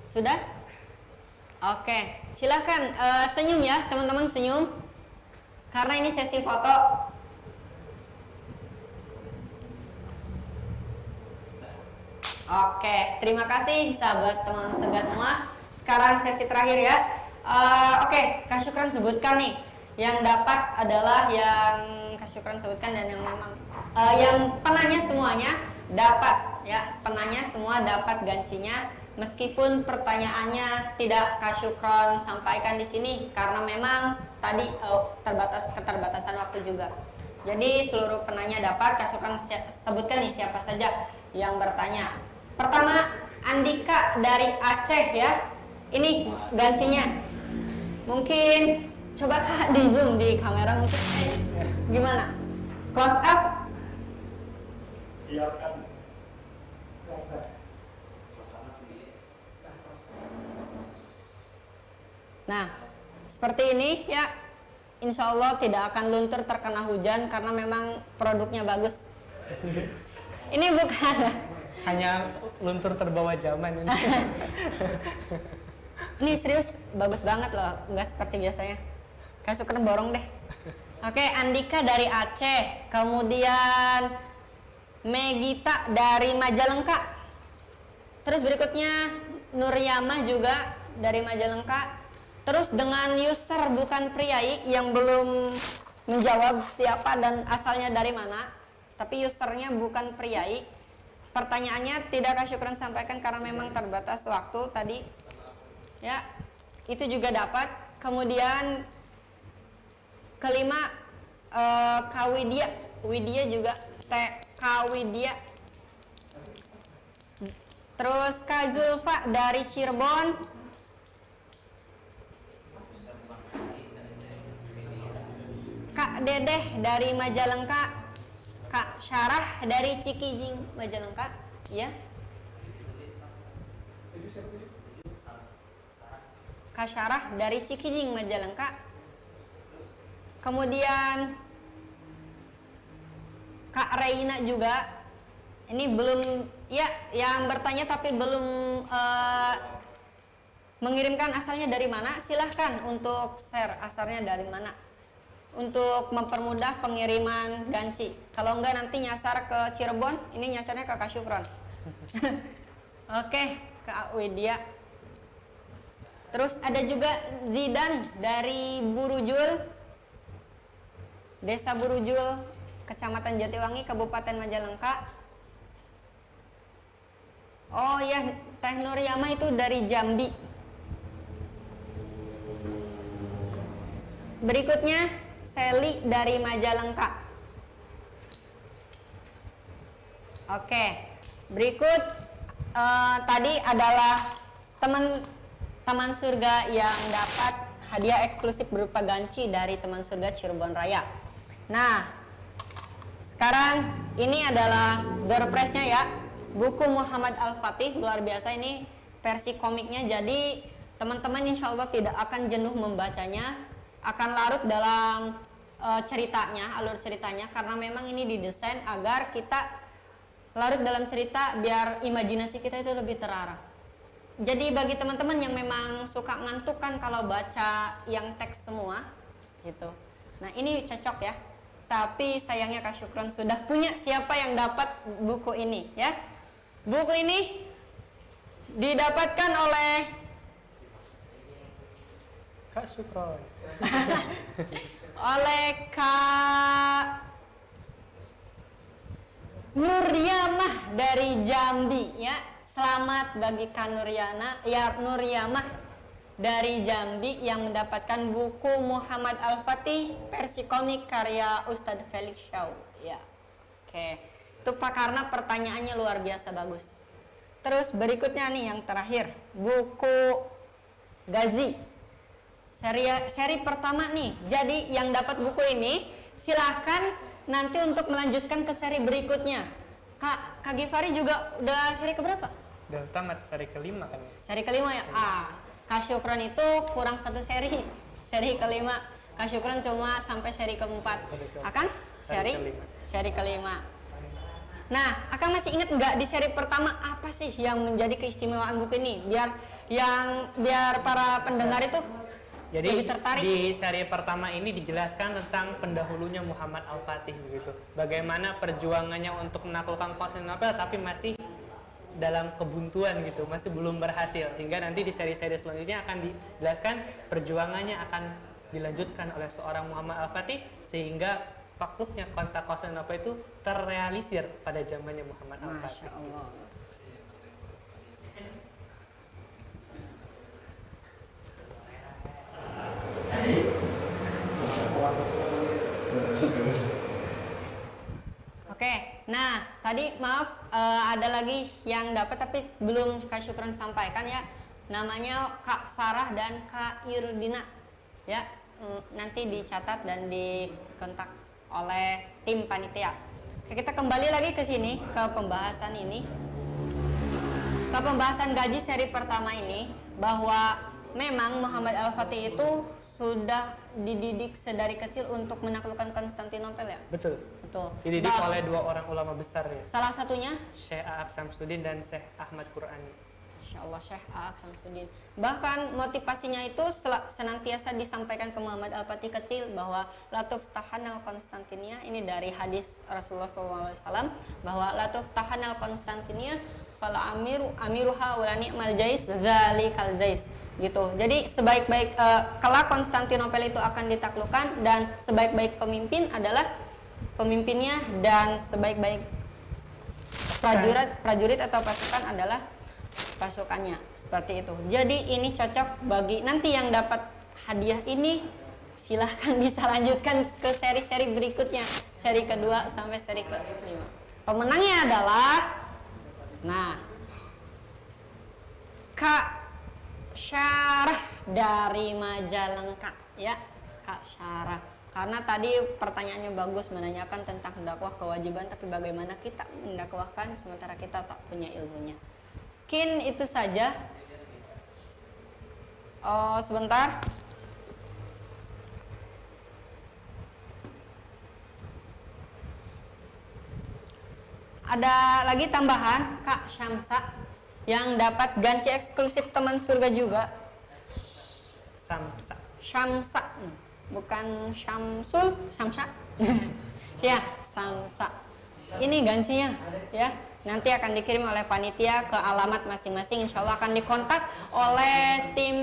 Sudah? Oke, silahkan senyum ya teman-teman, senyum. Karena ini sesi foto. Oke, terima kasih sahabat teman surga semua. Sekarang sesi terakhir ya. Oke, Kak Syukran sebutkan nih. Yang dapat adalah yang Kak Syukran sebutkan dan yang memang yang penanya semuanya dapat ya. Penanya semua dapat gancinya. Meskipun pertanyaannya tidak Kak Syukron sampaikan di sini karena memang tadi keterbatasan waktu juga. Jadi seluruh penanya dapat. Kak Syukron sebutkan nih siapa saja yang bertanya. Pertama, Andika dari Aceh ya. Ini gancinya. Mungkin coba Kak di zoom di kamera mungkin. Gimana? Close up. Siapkan. Nah, seperti ini ya. Insya Allah tidak akan luntur terkena hujan karena memang produknya bagus. Ini bukan Hanya luntur terbawa zaman. ini serius bagus banget loh, nggak seperti biasanya. Kayak suka borong deh. Oke, Andika dari Aceh, kemudian Megita dari Majalengka. Terus berikutnya Nuryamah juga dari Majalengka. Terus dengan user bukan priai yang belum menjawab siapa dan asalnya dari mana, tapi usernya bukan priai. Pertanyaannya tidak Kak Syukran sampaikan karena memang terbatas waktu tadi. Ya, itu juga dapat. Kemudian kelima Kak Widya juga Kak Widya. Terus Kak Zulfa dari Cirebon. Kak Dedeh dari Majalengka. Kak Syarah dari Cikijing Majalengka, ya. Kak Syarah dari Cikijing Majalengka. Kemudian Kak Reina juga. Ini belum ya yang bertanya tapi belum mengirimkan asalnya dari mana. Silahkan untuk share asalnya dari mana untuk mempermudah pengiriman ganci. Kalau enggak nanti nyasar ke Cirebon, ini nyasarnya ke Kak Syukron. Oke, Kak Widya. Terus ada juga Zidan dari Burujul, Desa Burujul, Kecamatan Jatiwangi, Kabupaten Majalengka. Oh ya, Teh Nuryamah itu dari Jambi. Berikutnya Seli dari Majalengka. Oke, berikut tadi adalah teman surga yang dapat hadiah eksklusif berupa ganci dari teman surga Cirebon Raya. Nah, sekarang ini adalah door prize-nya ya. Buku Muhammad Al-Fatih, luar biasa ini versi komiknya. Jadi teman-teman insya Allah tidak akan jenuh membacanya, akan larut dalam ceritanya, alur ceritanya, karena memang ini didesain agar kita larut dalam cerita biar imajinasi kita itu lebih terarah. Jadi bagi teman-teman yang memang suka ngantuk kan kalau baca yang teks semua gitu. Nah, ini cocok ya. Tapi sayangnya Kak Syukron sudah punya siapa yang dapat buku ini ya. Buku ini didapatkan oleh Kak Syukron. oleh Kak Nuryamah dari Jambi ya. Selamat bagi Kak Nuryamah dari Jambi yang mendapatkan buku Muhammad Al-Fatih versi komik karya Ustadz Felix Shaw. Ya, oke. Itu Pak karena pertanyaannya luar biasa bagus. Terus berikutnya nih yang terakhir, buku Ghazi. Seri pertama nih. Jadi yang dapat buku ini silahkan nanti untuk melanjutkan ke seri berikutnya. Kak Gifari juga udah seri keberapa? Udah tamat seri kelima kan ya? Seri kelima ya? Kak Syukron itu kurang satu seri. Seri kelima. Kak Syukron cuma sampai seri keempat. Akan? Seri kelima. Nah, Akang masih ingat nggak di seri pertama apa sih yang menjadi keistimewaan buku ini? Biar para pendengar itu jadi lebih tertarik. Di seri pertama ini dijelaskan tentang pendahulunya Muhammad Al-Fatih begitu. Bagaimana perjuangannya untuk menaklukkan Konstantinopel tapi masih dalam kebuntuan gitu, masih belum berhasil. Hingga nanti di seri-seri selanjutnya akan dijelaskan perjuangannya akan dilanjutkan oleh seorang Muhammad Al-Fatih sehingga takluknya kota Konstantinopel itu terrealisir pada zamannya Muhammad Al-Fatih. Masya Allah. Oke, nah tadi maaf ada lagi yang dapat tapi belum Kak Syukron sampaikan ya. Namanya Kak Farah dan Kak Irdina. Ya, nanti dicatat dan dikontak oleh tim panitia. Oke, kita kembali lagi ke sini ke pembahasan ini. Ke pembahasan gaji seri pertama ini bahwa memang Muhammad Al-Fatih itu sudah dididik sedari kecil untuk menaklukkan Konstantinopel ya? Betul. Betul. Dididik oleh dua orang ulama besar ya. Salah satunya Syekh A'aq Samsuddin dan Syekh Ahmad Qur'ani. Masya Allah, Syekh A'aq Samsuddin. Bahkan motivasinya itu senantiasa disampaikan ke Muhammad Al-Fatih kecil bahwa latuf tahanal Konstantinia, ini dari hadis Rasulullah SAW bahwa latuf tahanal Konstantinia fala amiruha wa ni'mal jais dzalikal jais gitu. Jadi sebaik-baik kelak Konstantinopel itu akan ditaklukkan dan sebaik-baik pemimpin adalah pemimpinnya dan sebaik-baik prajurit atau pasukan adalah pasukannya, seperti itu. Jadi ini cocok bagi nanti yang dapat hadiah ini, silahkan bisa lanjutkan ke seri-seri berikutnya, seri kedua sampai seri kelima. Pemenangnya adalah Kak Syarah dari Majalengka ya, Kak Syarah. Karena tadi pertanyaannya bagus, menanyakan tentang dakwah kewajiban, tapi bagaimana kita mendakwahkan sementara kita tak punya ilmunya. Mungkin itu saja. Oh, sebentar. Ada lagi tambahan Kak Syamsa yang dapat ganci eksklusif teman surga juga. Syamsa, bukan Syamsul, Syamsa. Ya, Syamsa. Ini gancinya ya. Nanti akan dikirim oleh panitia ke alamat masing-masing. Insya Allah akan dikontak oleh tim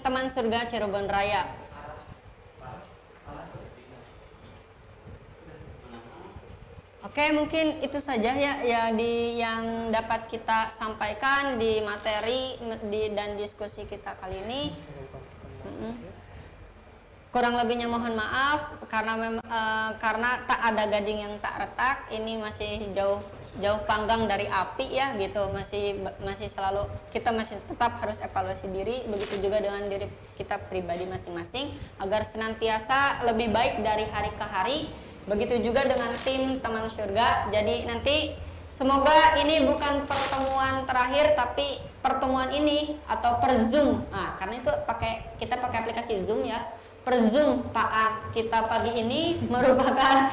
teman surga Cirebon Raya. Oke, mungkin itu saja ya yang dapat kita sampaikan di materi dan diskusi kita kali ini. Kurang lebihnya mohon maaf karena tak ada gading yang tak retak. Ini masih jauh panggang dari api ya gitu. Masih selalu kita masih tetap harus evaluasi diri, begitu juga dengan diri kita pribadi masing-masing agar senantiasa lebih baik dari hari ke hari. Begitu juga dengan tim teman surga. Jadi nanti semoga ini bukan pertemuan terakhir, tapi pertemuan ini atau per Zoom. Nah, karena itu kita pakai aplikasi Zoom ya. Perjumpaan kita pagi ini merupakan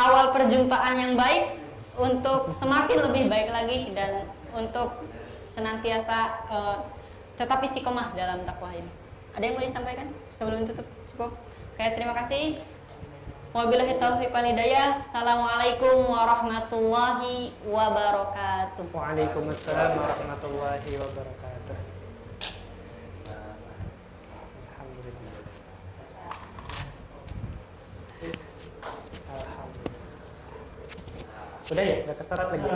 awal perjumpaan yang baik untuk semakin lebih baik lagi dan untuk senantiasa tetap istiqomah dalam dakwah ini. Ada yang mau disampaikan sebelum tutup? Cukup. Oke, terima kasih. Wabillahi taufiq wal hidayah. Assalamualaikum warahmatullahi wabarakatuh. Waalaikumsalam warahmatullahi wabarakatuh. Alhamdulillah. Sudah ya, udah keserat lagi.